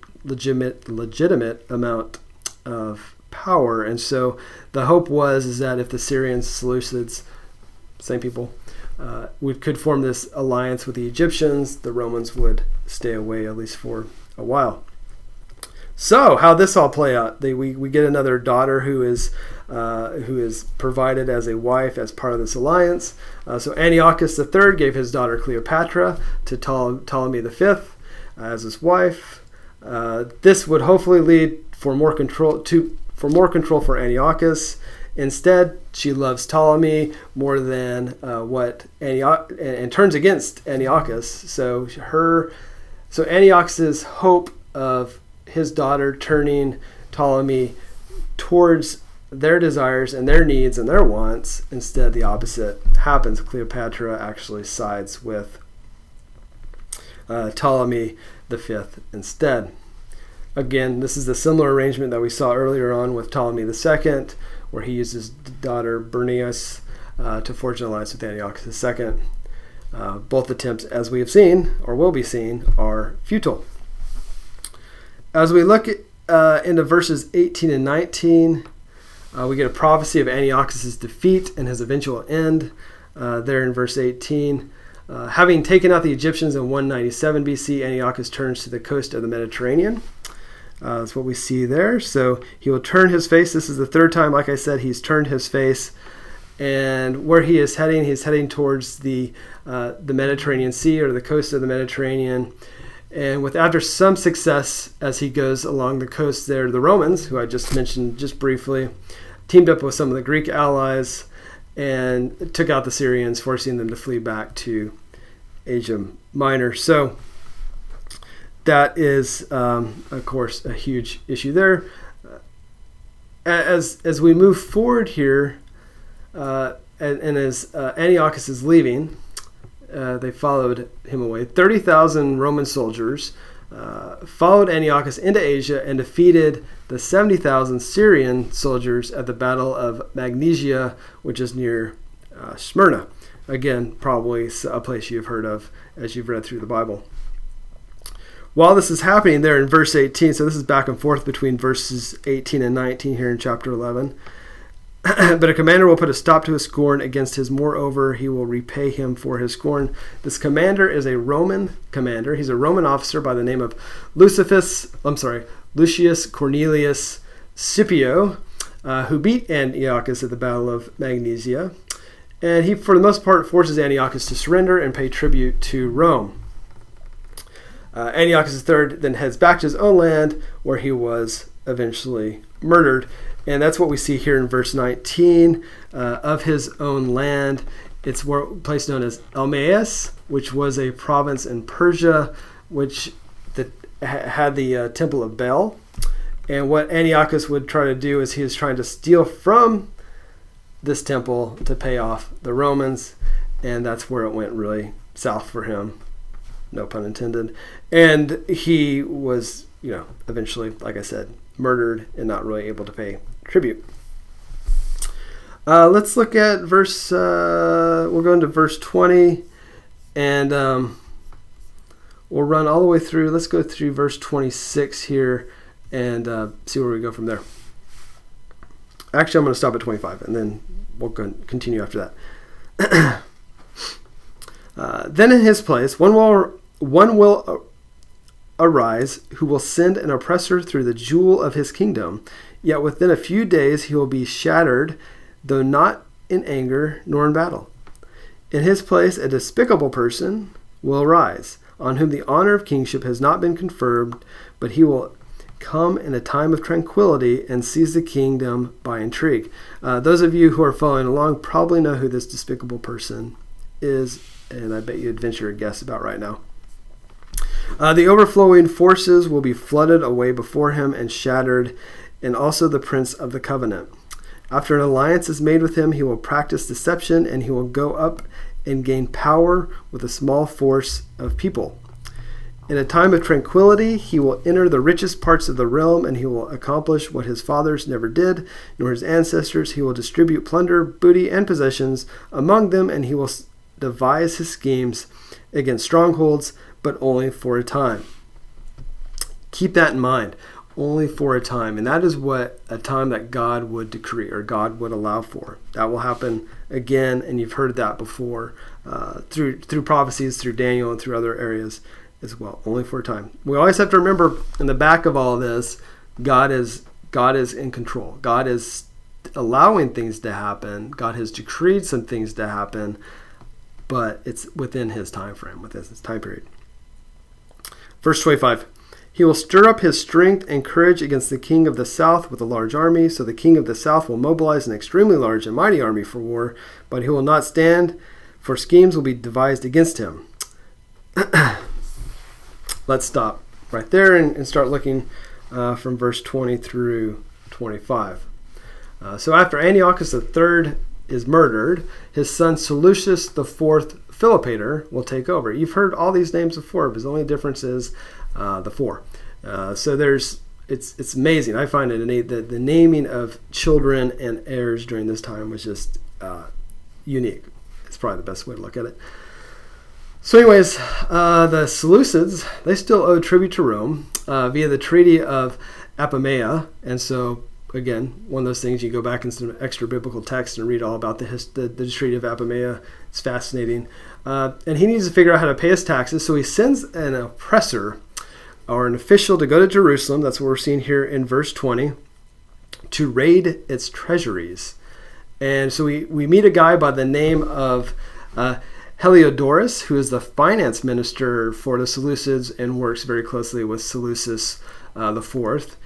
amount of power. And so the hope is that if the Syrians, Seleucids, same people, could form this alliance with the Egyptians, the Romans would stay away at least for a while. So how this all play out? We get another daughter who is provided as a wife as part of this alliance. So Antiochus III gave his daughter Cleopatra to Ptolemy V as his wife. This would hopefully lead for more control for Antiochus. Instead, she loves Ptolemy more than and turns against Antiochus. So Antiochus's hope of his daughter turning Ptolemy towards their desires and their needs and their wants, instead the opposite happens. Cleopatra actually sides with Ptolemy V instead. Again, this is a similar arrangement that we saw earlier on with Ptolemy II, where he used his daughter Bernice to forge an alliance with Antiochus II. Both attempts, as we have seen, or will be seen, are futile. As we look into verses 18 and 19, we get a prophecy of Antiochus' defeat and his eventual end. There in verse 18, having taken out the Egyptians in 197 BC, Antiochus turns to the coast of the Mediterranean. That's what we see there. So he will turn his face. This is the third time, like I said, he's turned his face. And where he is heading, he's heading towards the Mediterranean Sea, or the coast of the Mediterranean. And after some success as he goes along the coast there, the Romans, who I just mentioned just briefly, teamed up with some of the Greek allies and took out the Syrians, forcing them to flee back to Asia Minor. So that is, of course, a huge issue there. As we move forward here, and as Antiochus is leaving, they followed him away. 30,000 Roman soldiers followed Antiochus into Asia and defeated the 70,000 Syrian soldiers at the Battle of Magnesia, which is near Smyrna. Again, probably a place you've heard of as you've read through the Bible. While this is happening there in verse 18, so this is back and forth between verses 18 and 19 here in chapter 11. But a commander will put a stop to his scorn against his. Moreover, he will repay him for his scorn. This commander is a Roman commander. He's a Roman officer by the name of Lucius Cornelius Scipio, who beat Antiochus at the Battle of Magnesia. And he, for the most part, forces Antiochus to surrender and pay tribute to Rome. Antiochus III then heads back to his own land, where he was eventually murdered. And that's what we see here in verse 19 of his own land. It's a place known as Elmaeus, which was a province in Persia, which had the temple of Baal. And what Antiochus would try to do is he was trying to steal from this temple to pay off the Romans. And that's where it went really south for him. No pun intended. And he was, eventually, like I said, murdered and not really able to pay tribute. Let's look at verse, we'll go into verse 20, and we'll run all the way through. Let's go through verse 26 here and see where we go from there. Actually, I'm going to stop at 25, and then we'll continue after that. Then in his place, one will arise who will send an oppressor through the jewel of his kingdom. Yet within a few days he will be shattered, though not in anger nor in battle. In his place a despicable person will arise, on whom the honor of kingship has not been confirmed, but he will come in a time of tranquility and seize the kingdom by intrigue. Those of you who are following along probably know who this despicable person is, and I bet you'd venture a guess about right now. The overflowing forces will be flooded away before him and shattered, and also the prince of the covenant. After an alliance is made with him, he will practice deception, and he will go up and gain power with a small force of people. In a time of tranquility, he will enter the richest parts of the realm, and he will accomplish what his fathers never did, nor his ancestors. He will distribute plunder, booty, and possessions among them, and he will devise his schemes against strongholds, but only for a time. Keep that in mind. Only for a time. And that is what a time that God would decree or God would allow for. That will happen again, and you've heard that before through prophecies, through Daniel, and through other areas as well. Only for a time. We always have to remember in the back of all this, God is in control. God is allowing things to happen. God has decreed some things to happen, but it's within his time frame, within his time period. Verse 25. He will stir up his strength and courage against the king of the south with a large army. So the king of the south will mobilize an extremely large and mighty army for war, but he will not stand, for schemes will be devised against him. Let's stop right there and start looking from verse 20 through 25. So after Antiochus III is murdered, his son Seleucus IV Philopator will take over. You've heard all these names before, but the only difference is the four. So it's amazing. I find it the naming of children and heirs during this time was just unique. It's probably the best way to look at it. So anyways, the Seleucids, they still owe tribute to Rome via the Treaty of Apamea. And so, again, one of those things, you go back in some extra biblical text and read all about the Treaty of Apamea. It's fascinating. And he needs to figure out how to pay his taxes. So he sends an oppressor or an official to go to Jerusalem. That's what we're seeing here in verse 20, to raid its treasuries. And so we meet a guy by the name of Heliodorus, who is the finance minister for the Seleucids and works very closely with Seleucus IV.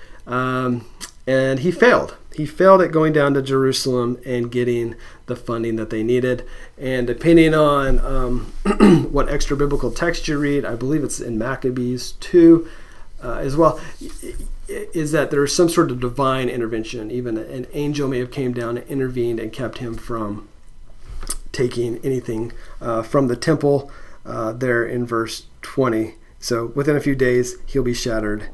And he failed. He failed at going down to Jerusalem and getting the funding that they needed. And depending on what extra biblical text you read, I believe it's in Maccabees 2 as well, is that there is some sort of divine intervention. Even an angel may have came down and intervened and kept him from taking anything from the temple there in verse 20. So within a few days, he'll be shattered,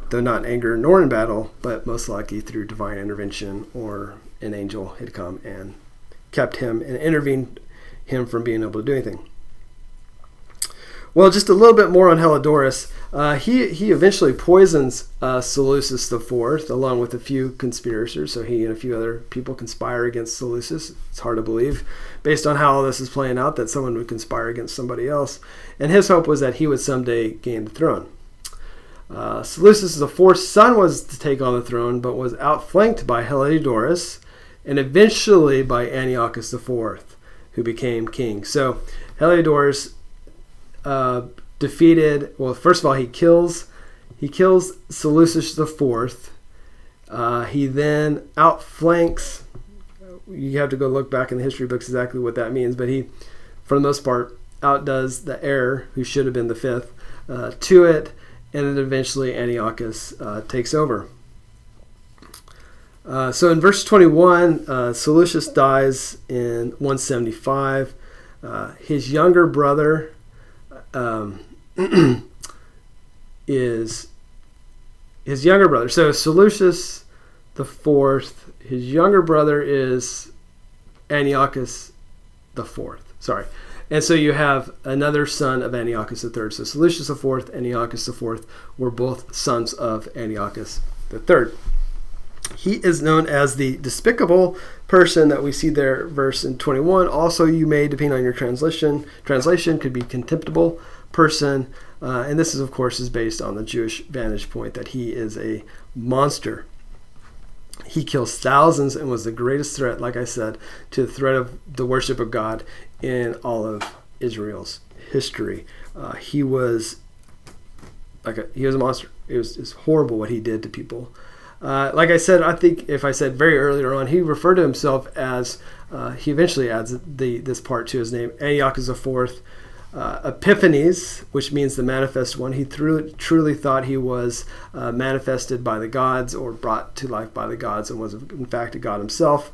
though not in anger nor in battle, but most likely through divine intervention, or an angel had come and kept him and intervened him from being able to do anything. Well, just a little bit more on Heliodorus. He eventually poisons Seleucus IV along with a few conspirators. So he and a few other people conspire against Seleucus. It's hard to believe, based on how all this is playing out, that someone would conspire against somebody else. And his hope was that he would someday gain the throne. Seleucus IV's son was to take on the throne, but was outflanked by Heliodorus and eventually by Antiochus IV, who became king. So Heliodorus defeated. Well, first of all, he kills Seleucus IV. He then outflanks. You have to go look back in the history books exactly what that means, but he, for the most part, outdoes the heir, who should have been the fifth, to it, and then eventually Antiochus takes over. So in verse 21, Seleucus dies in 175. His younger brother is his younger brother. So Seleucus IV, his younger brother is Antiochus IV. Sorry. And so you have another son of Antiochus III. So Seleucus IV, Antiochus IV were both sons of Antiochus III. He is known as the despicable person that we see there, verse in 21. Also, you may, depending on your translation could be contemptible person. And this is, of course, is based on the Jewish vantage point that he is a monster. He kills thousands and was the greatest threat, like I said, to the threat of the worship of God in all of Israel's history. He was a monster. It's horrible what he did to people. Like I said, I think if I said very earlier on, he referred to himself as, he eventually adds this part to his name, Antiochus IV, Epiphanes, which means the manifest one. He truly thought he was manifested by the gods or brought to life by the gods and was in fact a god himself.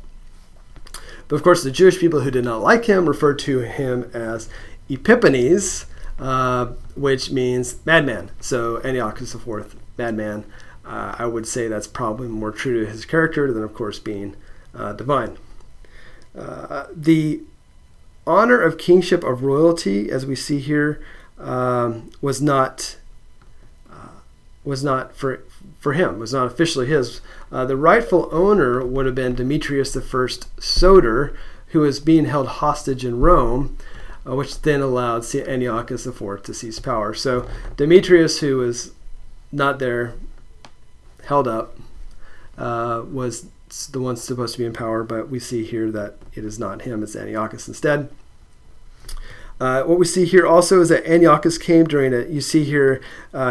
But of course the Jewish people who did not like him referred to him as Epiphanes, which means madman. So Antiochus IV, madman. I would say that's probably more true to his character than, of course, being divine. The honor of kingship of royalty, as we see here, was not for him. Was not officially his. The rightful owner would have been Demetrius I Soter, who was being held hostage in Rome, which then allowed Antiochus IV to seize power. So Demetrius, who was not there, held up, was the one supposed to be in power, but we see here that it is not him, it's Antiochus instead. What we see here also is that Antiochus came you see here,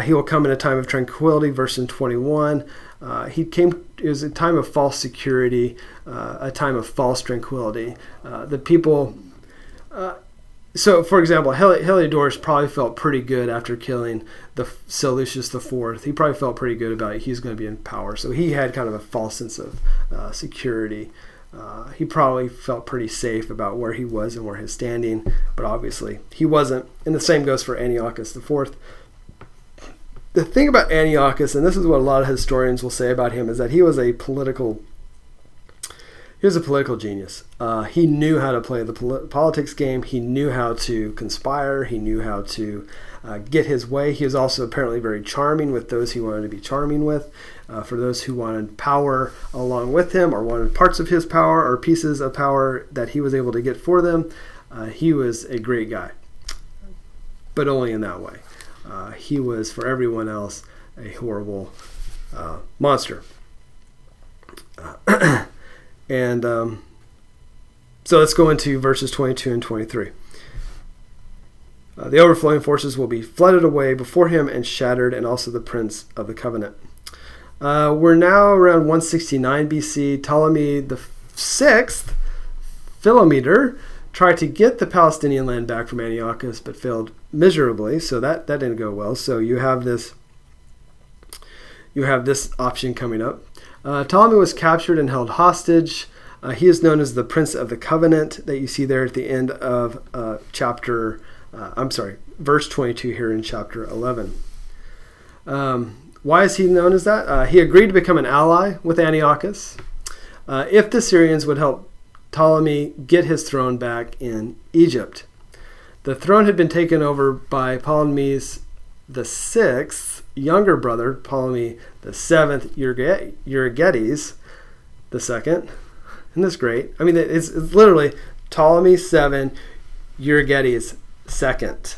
he will come in a time of tranquility, verse in 21. It was a time of false security, a time of false tranquility. The people, so for example, Heliodorus probably felt pretty good after killing the Seleucus IV. He probably felt pretty good about it. He's going to be in power. So he had kind of a false sense of security. He probably felt pretty safe about where he was and where his standing, but obviously he wasn't. And the same goes for Antiochus IV. The thing about Antiochus, and this is what a lot of historians will say about him, is that he was a political genius. He knew how to play the politics game. He knew how to conspire. He knew how to get his way. He was also apparently very charming with those he wanted to be charming with. For those who wanted power along with him or wanted parts of his power or pieces of power that he was able to get for them, he was a great guy. But only in that way. He was, for everyone else, a horrible monster. And so let's go into verses 22 and 23. The overflowing forces will be flooded away before him and shattered, and also the prince of the covenant. We're now around 169 BC. Ptolemy the sixth, Philometor, tried to get the Palestinian land back from Antiochus, but failed miserably. So that didn't go well. So you have this option coming up. Ptolemy was captured and held hostage. He is known as the Prince of the Covenant that you see there at the end of verse 22 here in chapter 11. Why is he known as that? He agreed to become an ally with Antiochus if the Syrians would help Ptolemy get his throne back in Egypt. The throne had been taken over by Ptolemy's the sixth younger brother, Ptolemy the seventh, Euergetes the second. Isn't this great? I mean, it's literally Ptolemy 7, Euergetes second.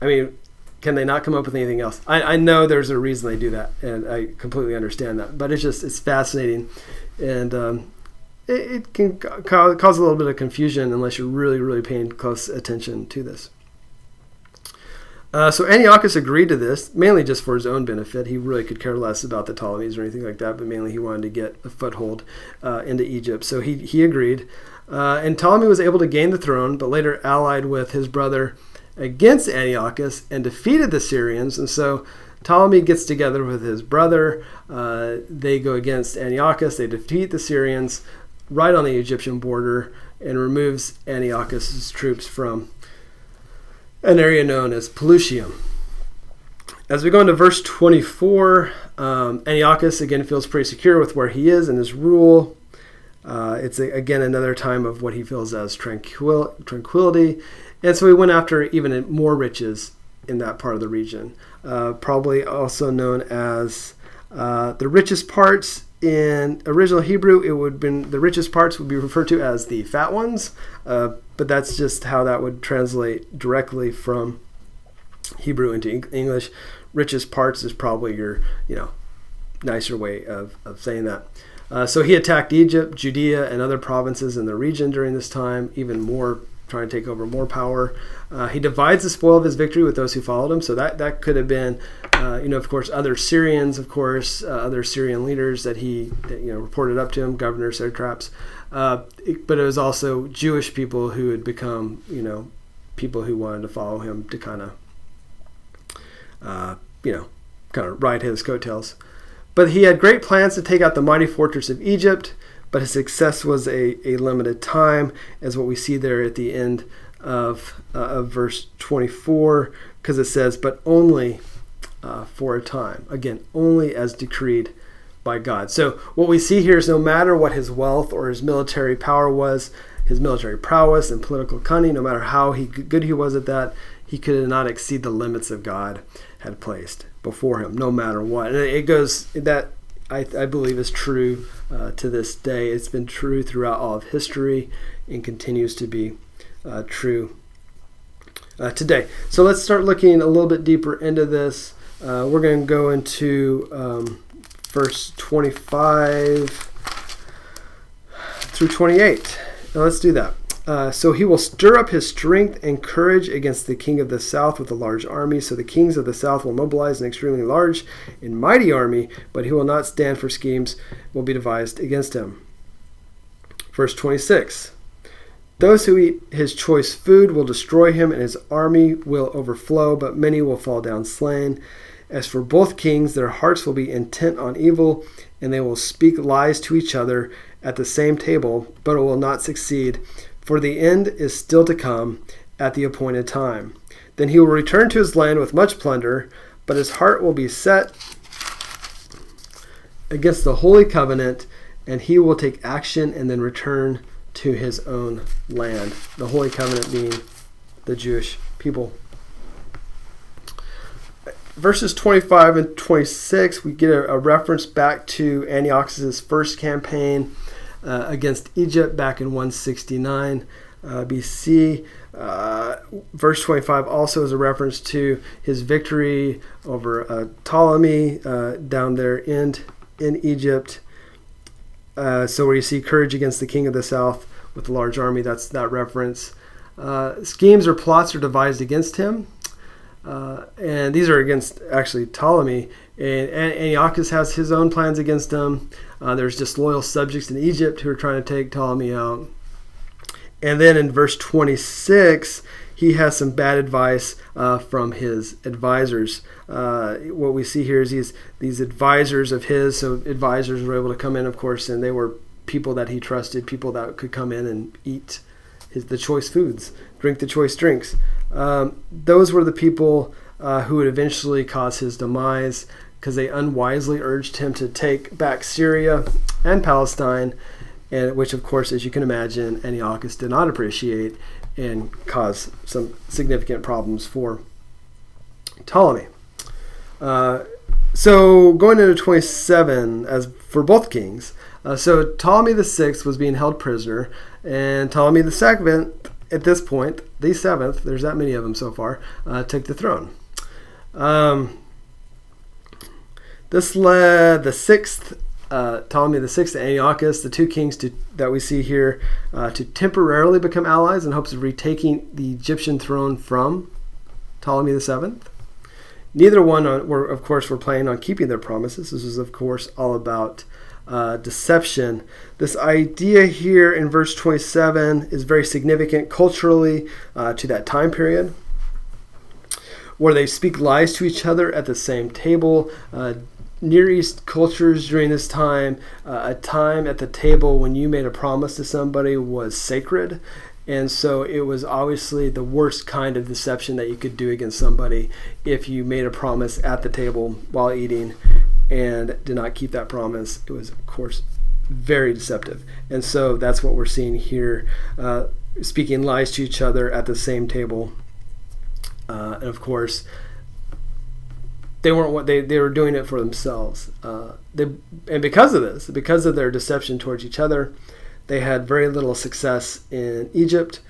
I mean, can they not come up with anything else? I know there's a reason they do that, and I completely understand that. But it's fascinating, and it can cause a little bit of confusion unless you're really, really paying close attention to this. So Antiochus agreed to this, mainly just for his own benefit. He really could care less about the Ptolemies or anything like that, but mainly he wanted to get a foothold into Egypt. So he agreed. And Ptolemy was able to gain the throne, but later allied with his brother against Antiochus and defeated the Syrians. And so Ptolemy gets together with his brother. They go against Antiochus. They defeat the Syrians right on the Egyptian border and removes Antiochus' troops from an area known as Pelusium. As we go into verse 24, Antiochus again feels pretty secure with where he is in his rule. It's again another time of what he feels as tranquility. And so he went after even more riches in that part of the region. Probably also known as the richest parts. In original Hebrew, it would have been the richest parts would be referred to as the fat ones, but that's just how that would translate directly from Hebrew into English. Richest parts is probably your nicer way of saying that. So he attacked Egypt, Judea, and other provinces in the region during this time, even more, trying to take over more power. He divides the spoil of his victory with those who followed him. So that could have been, of course, other Syrians, other Syrian leaders that he reported up to him, governors, satraps. But it was also Jewish people who had become, people who wanted to follow him to kind of ride his coattails. But he had great plans to take out the mighty fortress of Egypt, but his success was a limited time, as what we see there at the end of verse 24, because it says, but only for a time. Again, only as decreed by God. So what we see here is no matter what his wealth or his military power was, his military prowess and political cunning, no matter how good he was at that, he could not exceed the limits that God had placed before him, no matter what. And it goes, that I believe is true to this day. It's been true throughout all of history and continues to be true today. So let's start looking a little bit deeper into this. We're going to go into verse 25 through 28. Now let's do that. So he will stir up his strength and courage against the king of the south with a large army. So the kings of the south will mobilize an extremely large and mighty army, but he will not stand for schemes will be devised against him. Verse 26. Those who eat his choice food will destroy him, and his army will overflow, but many will fall down slain. As for both kings, their hearts will be intent on evil, and they will speak lies to each other at the same table, but it will not succeed. For the end is still to come at the appointed time. Then he will return to his land with much plunder, but his heart will be set against the holy covenant, and he will take action and then return to his own land. The holy covenant being the Jewish people. Verses 25 and 26, we get a reference back to Antiochus' first campaign against Egypt back in 169 BC. Verse 25 also is a reference to his victory over Ptolemy down there in Egypt. So where you see courage against the king of the south with a large army, that's that reference. Schemes or plots are devised against him. And these are against actually Ptolemy. And Antiochus has his own plans against him. There's disloyal subjects in Egypt who are trying to take Ptolemy out. And then in verse 26, he has some bad advice from his advisors. What we see here is these advisors of his. So advisors were able to come in, of course, and they were people that he trusted, people that could come in and eat the choice foods, drink the choice drinks. Those were the people who would eventually cause his demise, because they unwisely urged him to take back Syria and Palestine and which, of course, as you can imagine, Antiochus did not appreciate and caused some significant problems for Ptolemy. So going into 27, as for both kings, so Ptolemy the sixth was being held prisoner, and Ptolemy the seventh, at this point, the seventh, there's that many of them so far, took the throne. This led the sixth, Ptolemy the sixth, and Antiochus, the two kings that we see here, to temporarily become allies in hopes of retaking the Egyptian throne from Ptolemy the seventh. Neither one were planning on keeping their promises. This was, of course, all about deception. This idea here in verse 27 is very significant culturally to that time period, where they speak lies to each other at the same table. Near East cultures during this time, a time at the table when you made a promise to somebody was sacred. And so it was obviously the worst kind of deception that you could do against somebody if you made a promise at the table while eating and did not keep that promise. It was, of course, very deceptive. And so that's what we're seeing here, speaking lies to each other at the same table. And of course, they weren't they were doing it for themselves. And because of this, because of their deception towards each other, they had very little success in Egypt,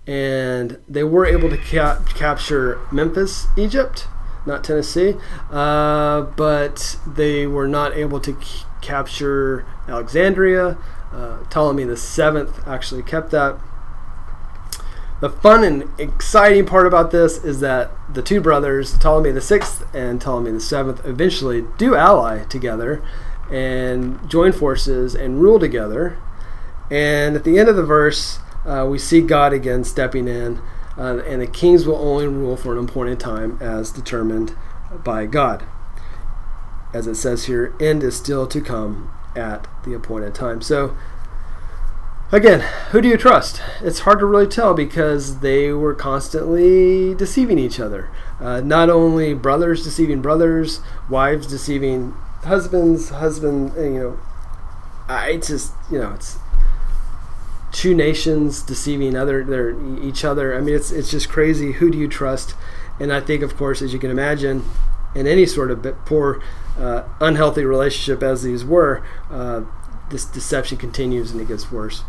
and they were able to capture Memphis, Egypt, not Tennessee, but they were not able to capture Alexandria. Ptolemy the seventh actually kept that. The fun and exciting part about this is that the two brothers, Ptolemy the sixth and Ptolemy the seventh, eventually do ally together and join forces and rule together. And at the end of the verse, we see God again stepping in, and the kings will only rule for an appointed time as determined by God. As it says here, end is still to come at the appointed time. So, again, who do you trust? It's hard to really tell because they were constantly deceiving each other. Not only brothers deceiving brothers, wives deceiving husbands, it's two nations deceiving each other. I mean, it's just crazy. Who do you trust? And I think, of course, as you can imagine, in any sort of poor, unhealthy relationship as these were, this deception continues and it gets worse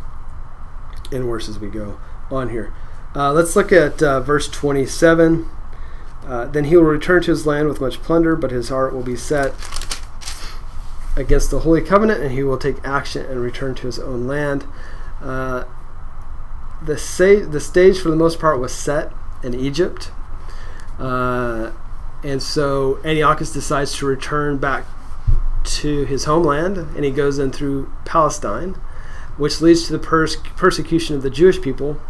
and worse as we go on here. Let's look at verse 27. Then he will return to his land with much plunder, but his heart will be set against the Holy Covenant, and he will take action and return to his own land. The stage for the most part was set in Egypt, and so Antiochus decides to return back to his homeland, and he goes in through Palestine, which leads to the persecution of the Jewish people.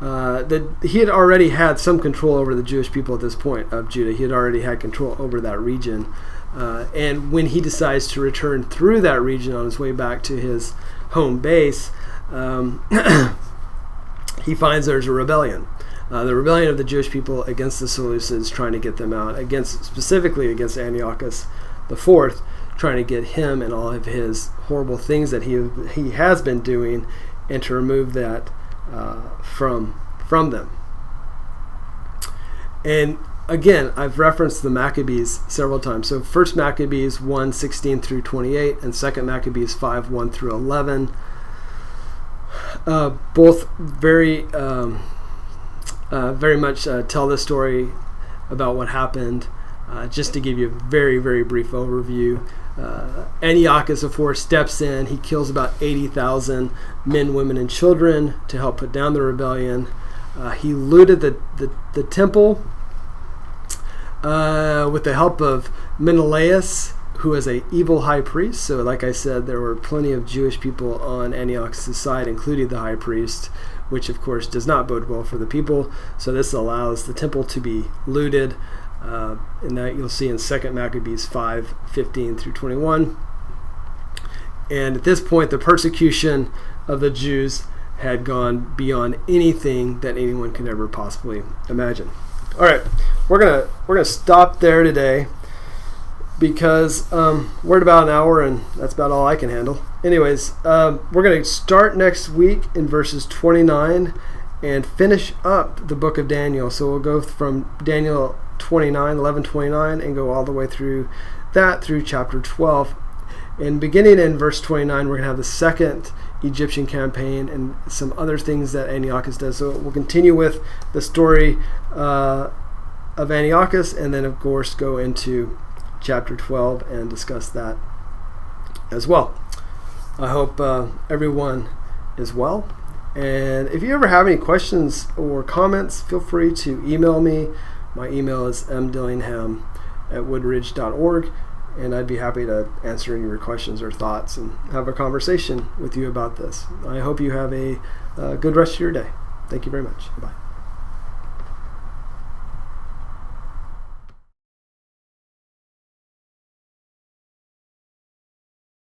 He had already had some control over the Jewish people at this point of Judah. He had already had control over that region, and when he decides to return through that region on his way back to his home base, he finds there's a rebellion. The rebellion of the Jewish people against the Seleucids, trying to get them out, specifically against Antiochus the fourth, trying to get him and all of his horrible things that he has been doing, and to remove that from them. And again, I've referenced the Maccabees several times. So First Maccabees 1:16 through 28, and Second Maccabees 5:1 through 11. Both very much tell the story about what happened. Just to give you a very, very brief overview, Antiochus, of course, steps in. He kills about 80,000 men, women, and children to help put down the rebellion. He looted the temple with the help of Menelaus, who is an evil high priest. So like I said, there were plenty of Jewish people on Antiochus' side, including the high priest, which of course does not bode well for the people. So this allows the temple to be looted, and that you'll see in 2 Maccabees 5:15 through 21. And at this point, the persecution of the Jews had gone beyond anything that anyone could ever possibly imagine. All right, we're gonna stop there today. because we're at about an hour, and that's about all I can handle. Anyways, we're going to start next week in verses 29 and finish up the book of Daniel. So we'll go from Daniel 11:29, and go all the way through that through chapter 12. And beginning in verse 29, we're going to have the second Egyptian campaign and some other things that Antiochus does. So we'll continue with the story of Antiochus, and then of course go into chapter 12 and discuss that as well. I hope everyone is well. And if you ever have any questions or comments, feel free to email me. My email is mdillingham@woodridge.org, and I'd be happy to answer any of your questions or thoughts and have a conversation with you about this. I hope you have a good rest of your day. Thank you very much. Bye.